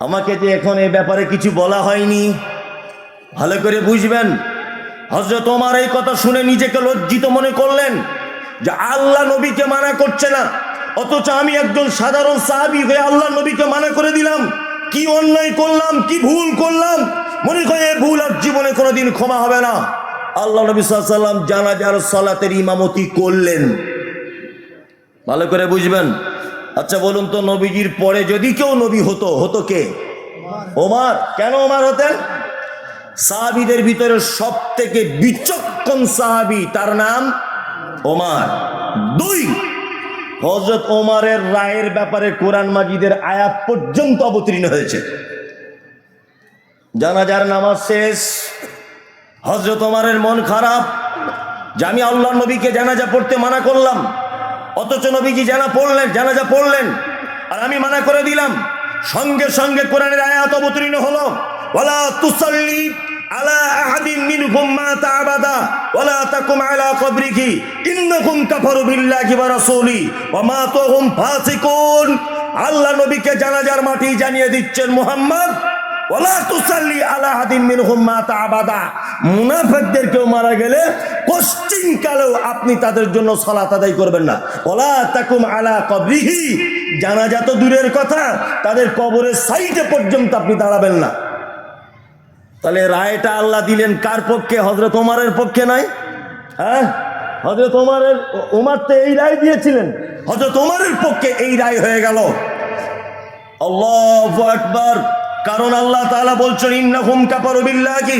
আমাকে যে এখন এই ব্যাপারে কিছু বলা হয়নি, ভালো করে বুঝবেন। হযরত ওমর এই কথা শুনে নিজেকে লজ্জিত মনে করলেন যে আল্লাহ নবীকে মানা করছে না, অথচ আমি একজন সাধারণ সাহাবী হয়ে আল্লাহ নবীকে মানা করে দিলাম। কি অন্যায় করলাম, কি ভুল করলাম, মনে করে এই ভুল আর জীবনে কোনোদিন ক্ষমা হবে না। আল্লাহ নবী সাল্লাল্লাহু আলাইহি ওয়াসাল্লাম জানাজার সালাতের ইমামতি করলেন, ভালো করে বুঝবেন। আচ্ছা বলুন তো, নবীজির পরে যদি কেউ নবী হতো, হতো কে? ওমর। কেন ওমর হতেন? সাহাবীদের ভিতরে সব থেকে বিচক্ষণ সাহাবী, তার নাম ওমর। দুই, হযরত ওমরের রায়ের ব্যাপারে কোরআন মাজিদের আয়াত পর্যন্ত অবতীর্ণ হয়েছে। জানাজার নামাজ শেষ, হযরত ওমরের মন খারাপ যে আমি আল্লাহর নবীকে জানাজা পড়তে মানা করলাম, অথচ নবীজি জানাজা পড়লেন আর আমি মানা করে দিলাম। সঙ্গে সঙ্গে কোরআনের আয়াত অবতীর্ণ হলো, ওয়ালা তুসাল্লি আলা আহাদিন মিনহুম মাতা আবাদা ওয়ালা তাকুম আলা কবরিহি ইন্নাহুম কাফারু বিল্লাহি ওয়া রাসূলি ওয়া মাতুহুম ফাসিকুন। আল্লাহ নবীকে জানাজার মাটি জানিয়ে দিচ্ছেন, মুহাম্মদ, ওয়ালা তুসাল্লি আলা আহাদিন মিনহুম মাতা আবাদা, মুনাফিকদের কেউ মারা গেলে পশ্চিম কালেও আপনি তাদের জন্য সালাত আদায় করবেন না। ওয়ালা তাকুম আলা কবরিহি, জানাজা তো দূরের কথা, তাদের কবরের সাইডে পর্যন্ত আপনি দাঁড়াবেন না। তাহলে রায়টা আল্লাহ দিলেন কার পক্ষে? হযরত ওমরের পক্ষে নয়। হ্যাঁ, হযরত ওমর তো এই রায় দিয়েছিলেন, হযরত ওমরের পক্ষে এই রায় হয়ে গেল। আল্লাহু আকবার। কারণ আল্লাহ তাআলা বলছেন, ইন্নাহুম কাফারু বিল্লাহি,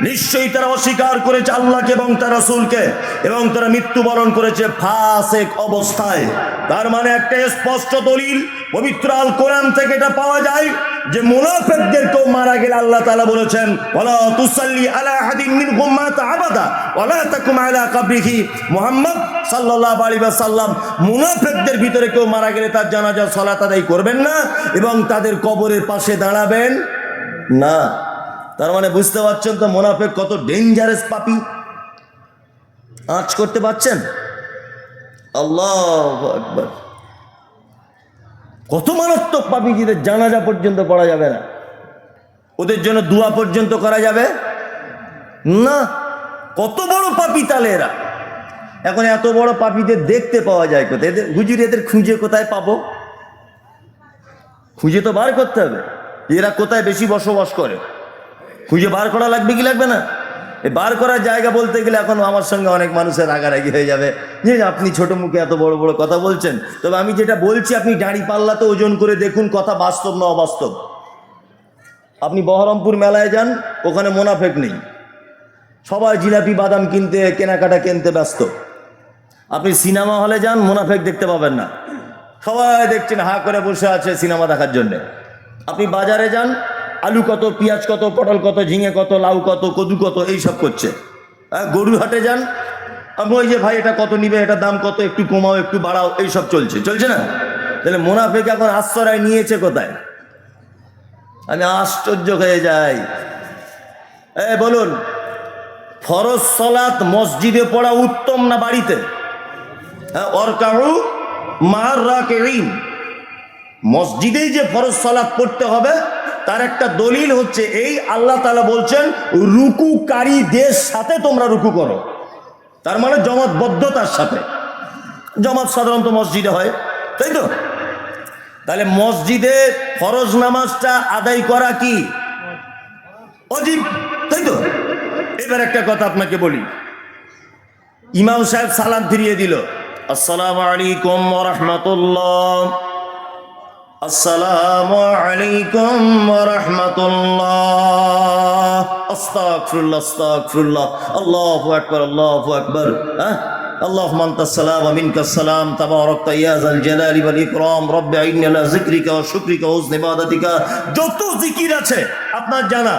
নিশ্চয়ই তারা অস্বীকার করেছে আল্লাহকে এবং তার রাসূলকে, এবং তারা মৃত্যুবরণ করেছে ফাসিক অবস্থায়। তার মানে একটা স্পষ্ট দলিল পবিত্র আল কোরআন থেকে এটা পাওয়া যায় যে মুনাফিকদের কেউ মারা গেলে আল্লাহ তাআলা বলেছেন, ওয়ালা তুসাল্লি আলা আহাদিন মিনহুম মাতা আবাদা ওয়ালা তাকুম আলা কবরিহি। মুহাম্মদ সাল্লাল্লাহু আলাইহি ওয়াসাল্লাম মুনাফিকদের ভিতরে কেউ মারা গেলে তার জানাজার সালাত আদায় করবেন না এবং তাদের কবরের পাশে দাঁড়াবেন না। তার মানে বুঝতে পারছেন তো মুনাফিক কত ডেঞ্জারাস পাপী। আঁচ করতে পারছেন? আল্লাহু আকবার। কত মারাত্মক পাপী, যাদের জানাজা পর্যন্ত পড়া যাবে না, ওদের জন্য দোয়া পর্যন্ত করা যাবে না। কত বড় পাপী তাহলে এরা। এখন এত বড় পাপীদের দেখতে পাওয়া যায় কোথায়? হুজুর এদের খুঁজে কোথায় পাবো? খুঁজে তো বার করতে হবে এরা কোথায় বেশি বসবাস করে। খুঁজে বার করা লাগবে কি লাগবে না? এই বার করার জায়গা বলতে গেলে এখন আমার সঙ্গে অনেক মানুষের রাগারাগি হয়ে যাবে যে আপনি ছোট মুখে এত বড় বড় কথা বলছেন। তবে আমি যেটা বলছি, আপনি দাঁড়ি পাল্লাতে ওজন করে দেখুন কথা বাস্তব না অবাস্তব। আপনি বহরমপুর মেলায় যান, ওখানে মোনাফেক নেই, সবাই জিলাপি বাদাম কিনতে কেনাকাটা কিনতে ব্যস্ত। আপনি সিনেমা হলে যান, মোনাফেক দেখতে পাবেন না, সবাই দেখছেন হা করে বসে আছে সিনেমা দেখার জন্যে। আপনি বাজারে যান, আলু কত, পেঁয়াজ কত, পটল কত, ঝিঙে কত, লাউ কত, কদু কত, এইসব করছে। গরুর হাটে যান, আপনি ওই যে ভাই এটা কত নিবে, এটা দাম কত, একটু কমাও একটু বাড়াও, এইসব চলছে, চলছে না? তাহলে মোনাফেক এখন আশ্রয় নিয়েছে কোথায়? আমি আশ্চর্য হয়ে যাই। বলুন, ফরজ সালাত মসজিদে পড়া উত্তম না বাড়িতে? অরকাউ মার রাকিঈন, মসজিদেই যে ফরজ সালাত পড়তে হবে তার একটা দলিল হচ্ছে এই, আল্লাহ তাআলা বলছেন রুকুকারীদের সাথে তোমরা রুকু করো, তার মানে জমাতবদ্ধতার সাথে। জমাত সাধারণত মসজিদে হয়, তাই তো? তাহলে মসজিদে ফরজ নামাজটা আদায় করা কি ওয়াজিব, তাই তো? এবার একটা কথা আপনাকে বলি, ইমাম সাহেব সালাম ফিরিয়ে দিল, আসসালামু আলাইকুম ওয়া রাহমাতুল্লাহ, আসসালামু আলাইকুম ওয়া রাহমাতুল্লাহ, আস্তাগফিরুল্লাহ আস্তাগফিরুল্লাহ, আল্লাহু আকবার আল্লাহু আকবার, আল্লাহুম্মা আনতাস সালাম ওয়া মিনকাস সালাম, তাবারাকতা ইয়া যাল জালালি ওয়াল ইকরাম, রব্বি আইন্নি আলা যিকরিকা ওয়া শুকরিকা ওয়া হুসনি ইবাদাতিকা। যত জিকির আছে আপনার জানা,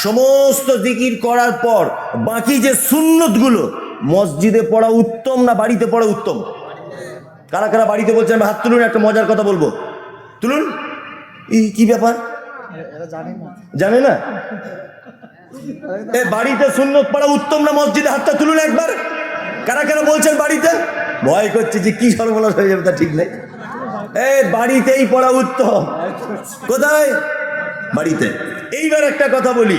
সমস্ত জিকির করার পর বাকি যে সুন্নতগুলো মসজিদে পড়া উত্তম না বাড়িতে পড়া উত্তম? কারা কারা বাড়িতে বলছেন হাত তুলুন, একটা মজার কথা বলবো, তুলুন। এই কি ব্যাপার, জানে না? বাড়িতে সুন্নত পড়া উত্তম না মসজিদে? হাতটা তুলুন একবার। কারা কারা বলছেন বাড়িতে? ভয় করছে যে কি সর্বনাশ হয়ে যাবে, তা ঠিক নেই। বাড়িতেই পড়া উত্তম। কোথায়? বাড়িতে। এইবার একটা কথা বলি,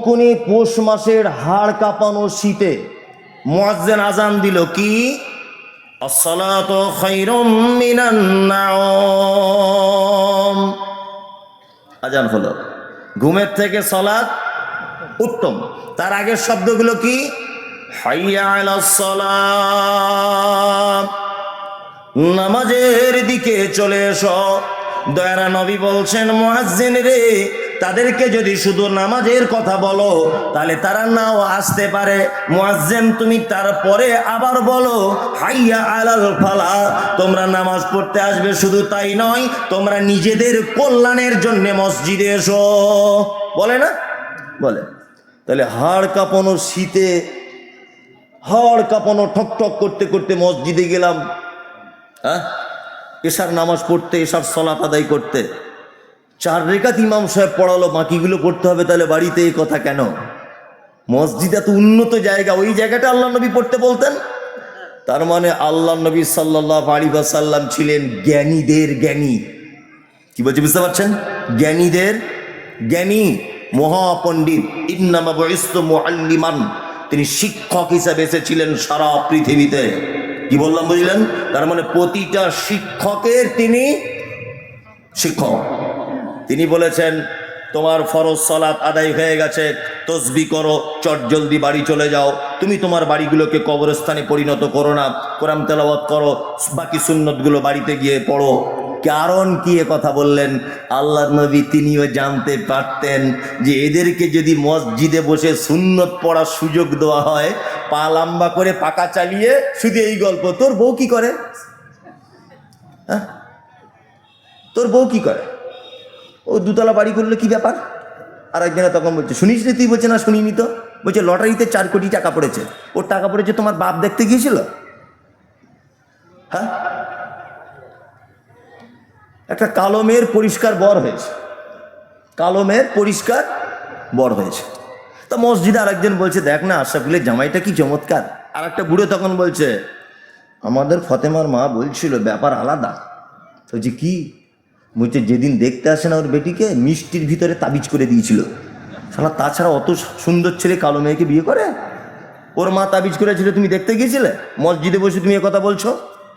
কোন পৌষ মাসের হাড় কাঁপানো শীতে মুয়াজ্জিন আজান দিল কি? আসসালাতু খায়রুম মিনান নাওম, আজান হলো, ঘুমের থেকে সালাত উত্তম। তার আগের শব্দগুলো কি? হাইয়া আলাস সালাম, নামাজের দিকে চলে এসো। দয়ারা নবী বলছেন, মুয়াজ্জিন রে, তাদেরকে যদি শুধু নামাজের কথা বলো তাহলে তারা নাও আসতে পারে। মুয়াজ্জিন তুমি তারপরে আবার বলো হাইয়া আলাল ফালাহ, তোমরা নামাজ পড়তে আসবে, শুধু তাই নয় তোমরা নিজেদের কল্যাণের জন্য মসজিদে এসো। বলে না? বলে। তাহলে হাড় কাঁপানো শীতে, হাড় কাঁপানো ঠক ঠক করতে করতে মসজিদে গেলাম, এশার নামাজ পড়তে, এশার সালাত আদায় করতে। 4 রাকাত ইমাম সাহেব পড়ালো, বাকিগুলো পড়তে হবে, তাহলে বাড়িতে এই কথা কেন? মসজিদ এত উন্নত জায়গা, ওই জায়গাটা আল্লাহ নবী পড়তে বলতেন। তার মানে আল্লাহ নবী সাল্লাল্লাহু আলাইহি ওয়াসাল্লাম ছিলেন জ্ঞানীদের জ্ঞানী। কি বলছে বুঝতে পারছেন? জ্ঞানীদের জ্ঞানী, মহাপণ্ডিত। ইন্নামা বুইসতু মুআল্লিমান, তিনি শিক্ষক হিসেবে এসেছিলেন সারা পৃথিবীতে। কি বললাম বুঝলেন? তার মানে প্রতিটা শিক্ষকের তিনি শিক্ষক। তিনি বলেছেন তোমার ফরজ সালাত আদায় হয়ে গেছে, তসবিহ করো, চট জলদি বাড়ি চলে যাও। তুমি তোমার বাড়িগুলোকে কবরস্থানে পরিণত করো না, কোরআন তেলাওয়াত করো, বাকি সুন্নতগুলো বাড়িতে গিয়ে পড়ো। কারণ কি এ কথা বললেন? আল্লাহর নবী তিনিও জানতে পারতেন যে এদেরকে যদি মসজিদে বসে সুন্নত পড়ার সুযোগ দেওয়া হয়, পা লম্বা করে পাকা চালিয়ে শুধু এই গল্প, তোর বউ কি করে, তোর বউ কি করে, ও 2 তলা বাড়ি করলো, কি ব্যাপার? আর একদিনে তখন বলছে, শুনিস নি তুই? বলছে না শুনিনি তো। বলছে লটারিতে 4 কোটি টাকা পড়েছে। ওর টাকা পড়েছে তোমার বাপ দেখতে গিয়েছিল? হ্যাঁ, একটা কালো মেয়ের পরিষ্কার বর হয়েছে, কালো মেয়ের পরিষ্কার বর হয়েছে। তা মসজিদে আরেকজন বলছে, দেখ না আশরাফুলের জামাইটা কি চমৎকার। আর একটা বুড়ো তখন বলছে, আমাদের ফতেমার মা বলছিল ব্যাপার আলাদা। বলছে কি? বলছে যেদিন দেখতে আসে না ওর বেটিকে, মিষ্টির ভিতরে তাবিজ করে দিয়েছিল। শালা তাছাড়া অত সুন্দর ছেলে কালো মেয়েকে বিয়ে করে? ওর মা তাবিজ করেছিল, তুমি দেখতে গিয়েছিলে? মসজিদে বসে তুমি কথা বলছো,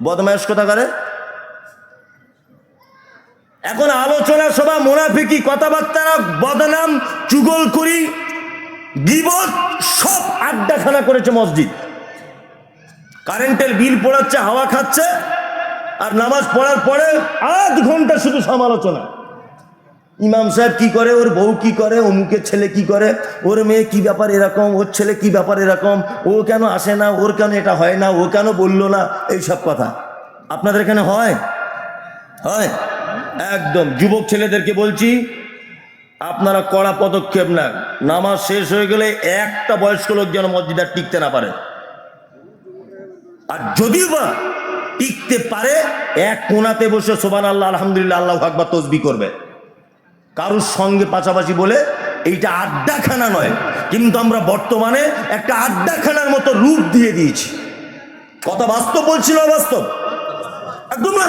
বদমায়েশ কথা করে। এখন আলোচনা সভা, মুনাফিকি কথাবার্তা, বদনাম, চুগলখড়ি, গীবত, সব আড্ডাখানা করেছে মসজিদ। কারেন্টের বিল পড়াচ্ছে, হাওয়া খাচ্ছে, আর নামাজ পড়ার পরে 8 ঘন্টা শুধু সমালোচনা। ইমাম সাহেব কি করে, ওর বউ কি করে, অমুকের ছেলে কি করে, ওর মেয়ে কি ব্যাপার এরকম, ওর ছেলে কি ব্যাপার এরকম, ও কেন আসে না, ওর কেন এটা হয় না, ও কেন বললো না, এইসব কথা আপনাদের এখানে হয়? হয় একদম। যুবক ছেলেদেরকে বলছি, আপনারা কড়া পদক্ষেপ নেন। নামাজ শেষ হয়ে গেলে একটা বয়স্ক লোক যেন মসজিদে আর টিকতে না পারে, আর যদিও বা টিকতে পারে এক কোণাতে বসে সুবহানাল্লাহ আলহামদুলিল্লাহ আল্লাহু আকবার তসবিহ করবে, কারোর সঙ্গে পাশাপাশি বলে। এইটা আড্ডাখানা নয়, কিন্তু আমরা বর্তমানে একটা আড্ডাখানার মতো রূপ দিয়ে দিয়েছি। কথা বাস্তব বলছিল, বাস্তব একদম না।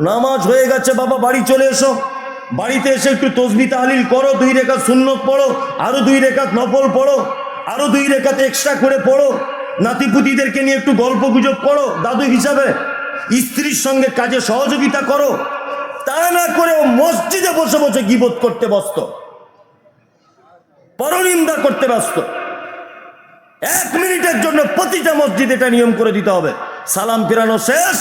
নামাজ হয়ে গেছে বাবা, বাড়ি চলে এসো, বাড়িতে এসে একটু তসবিহ তাহলিল করো, 2 রেখাত সুন্নত পড়ো, আরো 2 রেখাত নফল পড়ো, আরো 2 রেখাত এক্সট্রা করে পড়ো, নাতিপুতিদেরকে নিয়ে একটু গল্প গুজব করো দাদু হিসাবে, স্ত্রীর সঙ্গে কাজে সহযোগিতা করো। তা না করে ও মসজিদে বসে বসে গীবত করতে ব্যস্ত, পরনিন্দা করতে ব্যস্ত। 1 মিনিটের জন্য প্রতিটা মসজিদে এটা নিয়ম করে দিতে হবে, সালাম ফেরানো শেষ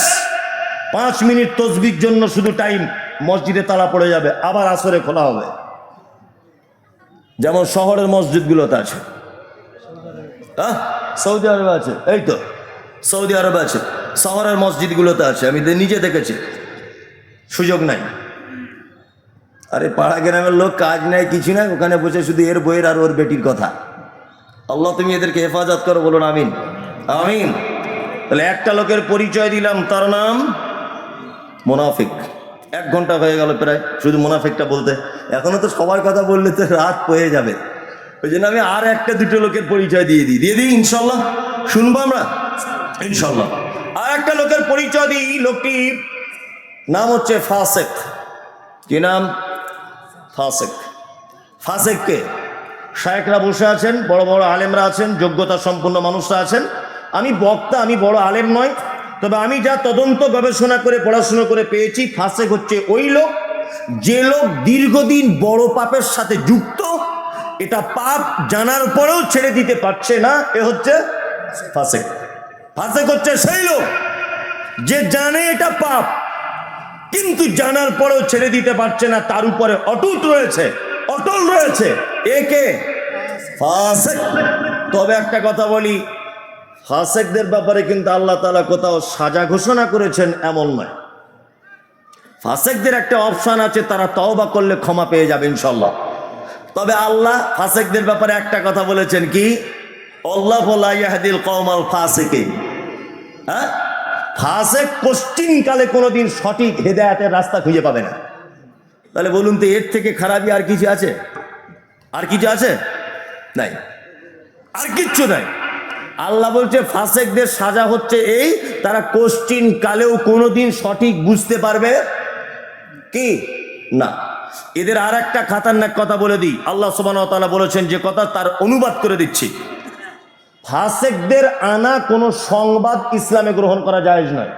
5 মিনিট তসবির জন্য শুধু টাইম, মসজিদে তালা পড়ে যাবে, আবার আসরে খোলা হবে। যেমন শহরের মসজিদগুলোতে আছে, হ্যাঁ সৌদি আরবে আছে, এই তো সৌদি আরবে আছে, শহরের মসজিদগুলোতে আছে, আমি নিজে দেখেছি। সুযোগ নাই, আরে পাড়া গ্রামের লোক, কাজ নাই কিছু নাই, ওখানে বসে শুধু এর বইয়ের আর ওর বেটির কথা। আল্লাহ তুমি এদেরকে হেফাজত করো, বলুন আমিন আমিন। তাহলে একটা লোকের পরিচয় দিলাম, তার নাম মুনাফিক। 1 ঘন্টা হয়ে গেল প্রায় শুধু মুনাফিকটা বলতে, এখনো তো সবার কথা বললে তো রাত হয়ে যাবে। ওই জন্য আমি আর 1-2 লোকের পরিচয় দিয়ে দিই ইনশাল্লাহ, শুনবো আমরা ইনশাল্লাহ। আর একটা লোকের পরিচয় দিই, লোকটির নাম হচ্ছে ফাসেক। কি নাম? ফাসেক। ফাসেককে শায়েখরা বসে আছেন, বড় বড় আলেমরা আছেন, যোগ্যতা সম্পন্ন মানুষরা আছেন। আমি বক্তা, আমি বড় আলেম নয়, তবে আমি যা তদন্ত গবেষণা করে পড়াশোনা করে পেয়েছি, ফাসেক হচ্ছে ওই লোক যে লোক দীর্ঘদিন বড় পাপের সাথে যুক্ত, এটা পাপ জানার পরেও ছেড়ে দিতে পারছে না, এ হচ্ছে ফাসেক। ফাসেক হচ্ছে সেই লোক যে জানে এটা পাপ, কিন্তু জানার পরেও ছেড়ে দিতে পারছে না, তার উপরে অটুট রয়েছে, অটল রয়েছে, একে ফাসেক। তবে একটা কথা বলি, ফাসেকদের ব্যাপারে কিন্তু আল্লাহ তাআলা কোথাও সাজা ঘোষণা করেছেন এমন নয়। ফাসেকদের একটা অপশন আছে, তারা তওবা করলে ক্ষমা পেয়ে যাবে ইনশাআল্লাহ। তবে আল্লাহ ফাসেকদের ব্যাপারে একটা কথা বলেছেন, কি? আল্লাহু লা ইয়াহদিল কওমাল ফাসিকিন। হ্যাঁ, ফাসেক কোশ্চিনকালে কোনোদিন সঠিক হেদায়েতের রাস্তা খুঁজে পাবে না। তাহলে বলুন তো, এর থেকে খারাপই আর কিছু আছে? আর কিছু আছে? নাই, আর কিচ্ছু নাই। আল্লাহ বলছে ফাসেকদের সাজা হচ্ছে এই, তারা কোশ্চিন কালেও কোনোদিন সঠিক বুঝতে পারবে কি না। এদের আর একটা খাতারনাক কথা বলে দিই, আল্লাহ সুবহানাহু ওয়া তাআলা বলেছেন যে কথা, তার অনুবাদ করে দিচ্ছি। ফাসেকদের আনা কোনো সংবাদ ইসলামে গ্রহণ করা জায়েজ নয়।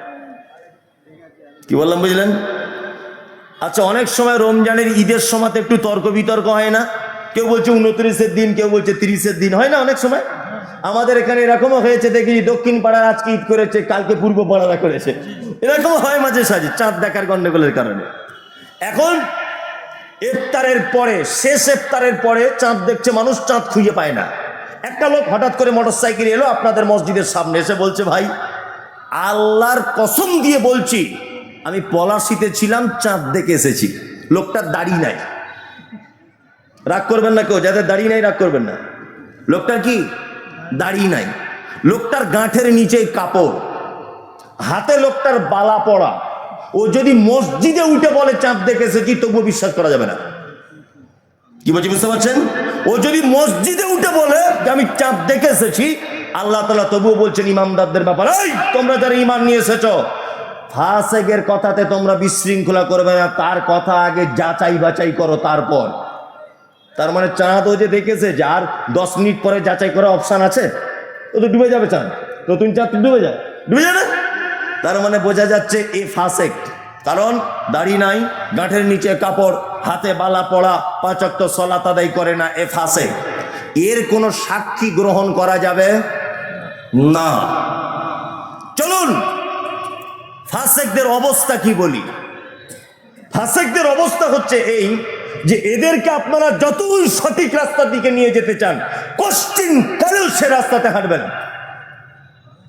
কি বললাম বুঝলেন? আচ্ছা, অনেক সময় রমজানের ঈদের সময় একটু তর্ক বিতর্ক হয় না? কেউ বলছে 29-এর দিন, কেউ বলছে 30-এর দিন, হয় না অনেক সময়? আমাদের এখানে এরকমও হয়েছে, দেখি দক্ষিণ পাড়ার আজকে ঈদ করেছে, কালকে পূর্ব পাড়ারা করেছে, এরকম হয় মাঝে সাঝে, চাঁদ দেখার গন্ডগোলের কারণে। এখন ইফতারের পরে, শেষ ইফতারের পরে চাঁদ দেখছে মানুষ, চাঁদ খুঁজে পায় না। একটা লোক হঠাৎ করে মোটরসাইকেল এলো আপনাদের মসজিদের সামনে, এসে বলছে, ভাই আল্লাহর কসম দিয়ে বলছি, আমি পলাশিতে ছিলাম, চাঁদ দেখে এসেছি। লোকটার দাড়ি নাই। রাগ করবেন না কেউ, যাদের দাড়ি নাই রাগ করবেন না। লোকটার কি দাড়ি নাই, লোকটার গাঁঠের নিচে কাপড়, হাতে লোকটার বালা পড়া। ও যদি মসজিদে উঠে বলে চাঁদ দেখে এসেছি, তবুও বিশ্বাস করা যাবে না। কি বলছি বুঝতে পারছেন? ও যদি মসজিদে উঠে বলে যে আমি চাঁদ দেখে এসেছি, আল্লাহ তাআলা তবুও বলছেন ইমানদারদের ব্যাপারে, এই তোমরা যারা ঈমান নিয়ে এসেছো, ফাসেকের কথাতে তোমরা বিশৃঙ্খলা করবে না, তার কথা আগে যাচাই বাছাই করো তারপর। তার মানে চাঁদ ও যে দেখেছে, যার 10 মিনিট পরে যাচাই করা অপশন আছে, ও তো ডুবে যাবে চাঁদ, নতুন চাঁদ ডুবে যায়, ডুবে যায় না? তার মানে বোঝা যাচ্ছে এ ফাসেক, কারণ দাড়ি নাই, গাঁঠের নিচে কাপড়, হাতে বালা পড়া, 5 ওয়াক্ত সালাত আদায় করে না, এ ফাসেক। এর কোনো সাক্ষী গ্রহণ করা যাবে না। চলুন ফাসেকদের অবস্থা কি বলি। ফাসেকদের অবস্থা হচ্ছে এই যে এদেরকে আপনারা যতই সঠিক রাস্তার দিকে নিয়ে যেতে চান, কোশ্চিন কালেও সে রাস্তাতে হাঁটবে না।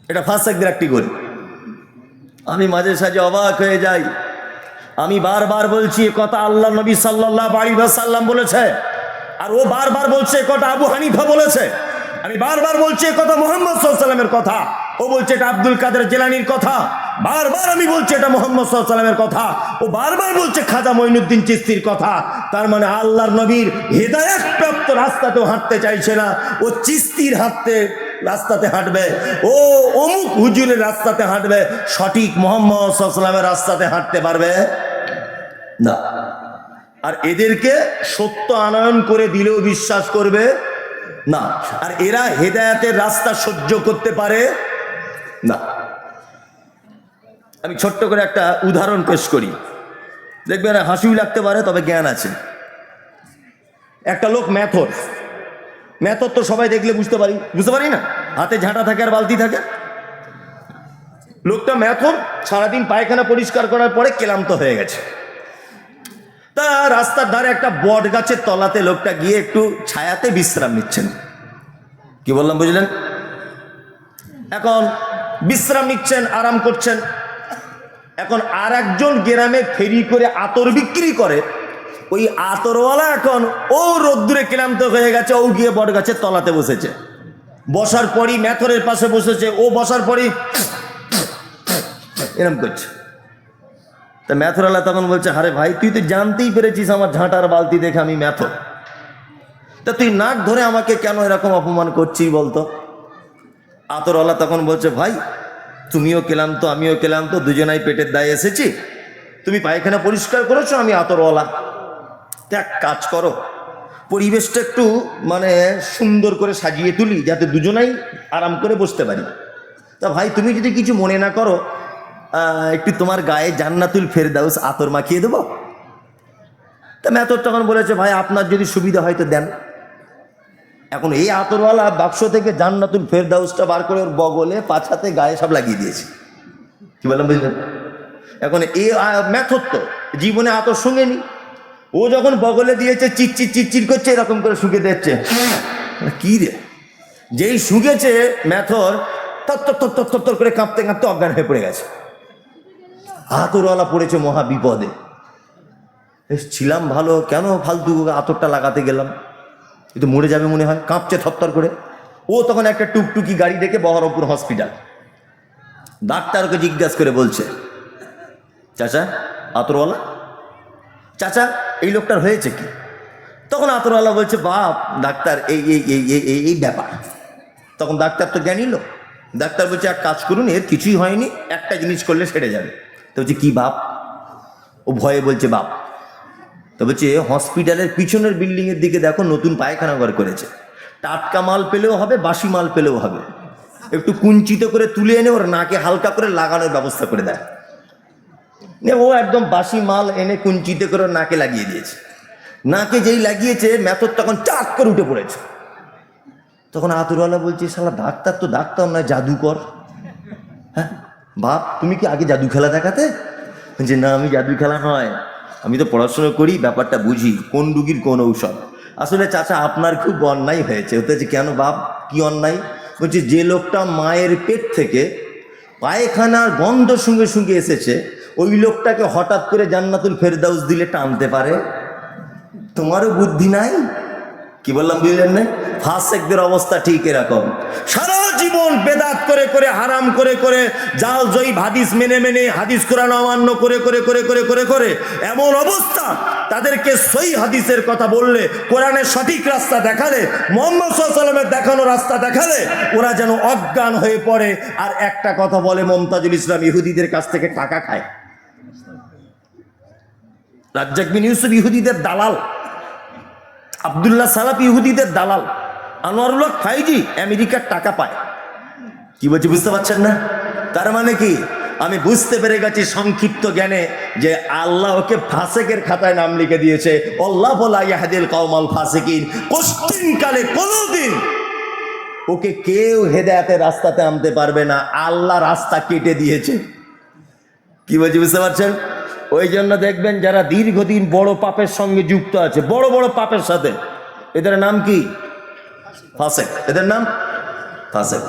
এটা ফাসেকদের একটি গুণ। আমি মাঝে সাঝে অবাক হয়ে যাই। আমি বারবার বলছি এ কথা আল্লাহ নবী সাল্লাল্লাহু আলাইহি ওয়াসাল্লাম বলেছে, আর ও বারবার বলছে এ কথা আবু হানিফা বলেছে। আমি বারবার বলছি এ কথা মুহাম্মদ সাল্লাল্লাহু আলাইহি ওয়াসাল্লামের কথা, ও বলছে এটা আব্দুল কাদের জিলানীর কথা। বারবার আমি বলছি এটা মুহাম্মদ সাল্লাল্লাহু আলাইহি ওয়াসাল্লামের কথা, ও বারবার বলছে খাজা মঈনুদ্দিন চিশতির কথা। তার মানে আল্লাহর নবীর হেদায়েত প্রাপ্ত রাস্তাতেও হাঁটতে চাইছে না, ও চিশতির রাস্তাতে হাঁটবে, ও অমুক হুজুরের রাস্তাতে হাঁটবে, সঠিক মুহাম্মদ সাল্লাল্লাহু আলাইহি ওয়াসাল্লামের রাস্তাতে হাঁটতে পারবে না। আর এদেরকে সত্য আনয়ন করে দিলেও বিশ্বাস করবে না, আর এরা হেদায়েতের রাস্তা সহ্য করতে পারে না। আমি ছোট্ট করে একটা উদাহরণ পেশ করি, দেখবেন হাসিও লাগতে পারে, তবে জ্ঞান আছে। একটা লোক মেথর তো সবাই দেখলে বুঝতে পারি না, হাতে ঝাঁটা থাকে আর বালতি থাকে। লোকটা মেথর সারাদিন পায়খানা পরিষ্কার করার পরে ক্লান্ত হয়ে গেছে। তা রাস্তার ধারে একটা বট গাছের তলাতে লোকটা গিয়ে একটু ছায়াতে বিশ্রাম নিচ্ছেন। কি বললাম বুঝলেন? এখন বিশ্রাম নিচ্ছেন, আরাম করছেন। এখন আর একজন গ্রামে ফেরি করে আতর বিক্রি করে, ওই আতরওয়ালা এখন ও রোদ্দুরে ক্লান্ত হয়ে গেছে, ও গিয়ে বট গাছের তলাতে বসেছে। বসার পরই মেথরের পাশে বসেছে, ও বসার পরই এরম করছে। তা মেথরওয়ালা তখন বলছে, আরে ভাই তুই তো জানতেই পেরেছিস আমার ঝাঁটার বালতি দেখে আমি মেথর, তা তুই নাক ধরে আমাকে কেন এরকম অপমান করছিস বলতো? আতরওয়ালা তখন বলছে, ভাই তুমিও ক্লান্ত আমিও ক্লান্ত, দুজনাই পেটের দায়ে এসেছি। তুমি পায়খানা পরিষ্কার করেছো, আমি আতরওয়ালা, এক কাজ করো, পরিবেশটা একটু মানে সুন্দর করে সাজিয়ে তুলি যাতে দুজনাই আরাম করে বসতে পারি। তা ভাই তুমি যদি কিছু মনে না করো, একটু তোমার গায়ে জান্নাতুল ফেরদাউস আতর মাখিয়ে দেবো। তা মেথর তখন বলেছে, ভাই আপনার যদি সুবিধা হয় তো দেন। এখন এই আতরওয়ালা বাক্স থেকে জান্নাতুল ফেরদাউসটা বার করে ওর বগলে, পাছাতে, গায়ে সব লাগিয়ে দিয়েছে। কি বললাম বুঝলেন? এখন এই মেথর তো জীবনে আতর শুঙেনি, ও যখন বগলে দিয়েছে চিচ্চির করছে, এরকম করে শুকে দিচ্ছে। কি রে, যেই শুকেছে মেথর তত্তর করে কাঁপতে কাঁপতে অজ্ঞান হয়ে পড়ে গেছে। আতরওয়ালা পড়েছে মহা বিপদে। ছিলাম ভালো, কেন ফালতু আতরটা লাগাতে গেলাম, কিন্তু মরে যাবে মনে হয়, কাঁপছে থরথর করে। ও তখন একটা টুকটুকি গাড়ি ডেকে বহরমপুর হসপিটাল, ডাক্তারকে জিজ্ঞাসা করে বলছে, চাচা আতরওয়ালা, চাচা এই লোকটার হয়েছে কি? তখন আতরওয়ালা বলছে, বাপ ডাক্তার এই এই এই এই এই এই ব্যাপার। তখন ডাক্তার তো জ্ঞানী লোক, ডাক্তার বলছে, এক কাজ করুন, এর কিছুই হয়নি, একটা জিনিস করলে সেরে যাবে। তো বলছে, কি বাপ? ও ভয়ে বলছে, বাপ। তো বলছে, হসপিটালের পিছনের বিল্ডিংয়ের দিকে দেখো, নতুন পায়খানা ঘর করেছে, টাটকা মাল পেলেও হবে, বাসি মাল পেলেও হবে, একটু কুঞ্চিত করে তুলে এনে ওর নাকে হালকা করে লাগানোর ব্যবস্থা করে দেয়। ও একদম বাসি মাল এনে কুঞ্চিত করে নাকে লাগিয়ে দিয়েছে। নাকে যেই লাগিয়েছে, মেথর তখন চাক করে উঠে পড়েছে। তখন আতরওয়ালা বলছে, শালা ডাক্তার তো ডাক্তার নয়, জাদুকর। হ্যাঁ বাপ, তুমি কি আগে জাদু খেলা দেখাতে? যে না, আমি জাদু খেলা নয়, আমি তো পড়াশোনা করি, ব্যাপারটা বুঝি, কোন রুগীর কোন ঔষধ। আসলে চাচা আপনার খুব অন্যায় হয়েছে। হতেছে কেন বাপ, কি অন্যায়? বলছে, যে লোকটা মায়ের পেট থেকে পায়খানার গন্ধ শুঁকে শুঁকে এসেছে, ওই লোকটাকে হঠাৎ করে জান্নাতুল ফেরদাউস দিলে টানতে পারে? তোমারও বুদ্ধি নাই। কি বললাম বুঝলেন না? ফাসেকদের অবস্থা ঠিক এরকম, সারা জীবন বেদাত করে করে, হারাম করে করে, জাল জয়ীব হাদিস মেনে মেনে, হাদিস কোরআন অমান্য করে করে করে করে করে করে এমন অবস্থা, তাদেরকে সহি হাদিসের কথা বললে, কোরআনের সঠিক রাস্তা দেখালে, মুহাম্মদ সাল্লাল্লাহু আলাইহি ওয়াসাল্লামের দেখানো রাস্তা দেখালে, ওরা যেন অজ্ঞান হয়ে পড়ে। আর একটা কথা বলে, মুমতাজুল ইসলাম ইহুদিদের কাছ থেকে টাকা খায়। রাজ্জাক বিন ইউসুফ ইহুদিদের দালাল, আব্দুল্লাহ সালাফ ইহুদিদের দালাল, আনোয়ারুল হক ফাইজি আমেরিকার টাকা পায়। কি বলছি বুঝতে পারছেন না? তার মানে কি, আমি বুঝতে পেরে গেছি সংক্ষিপ্ত জ্ঞানে যে আল্লাহ ওকে ফাসেকের খাতায় নাম লিখে দিয়েছে। আল্লাহু লা ইয়াহদিল কওমাল ফাসিকিন, কোশ্চিনকালে কোনোদিন ওকে কেউ হেদায়েতের রাস্তাতে আনতে পারবে না, আল্লাহ রাস্তা কেটে দিয়েছে। কি বলছি বুঝতে পারছেন? ওই জন্য দেখবেন যারা দীর্ঘদিন বড় পাপের সঙ্গে যুক্ত আছে, বড় বড় পাপের সাথে, এদের নাম কি? ফাসেক। এদের নাম ফাসেক।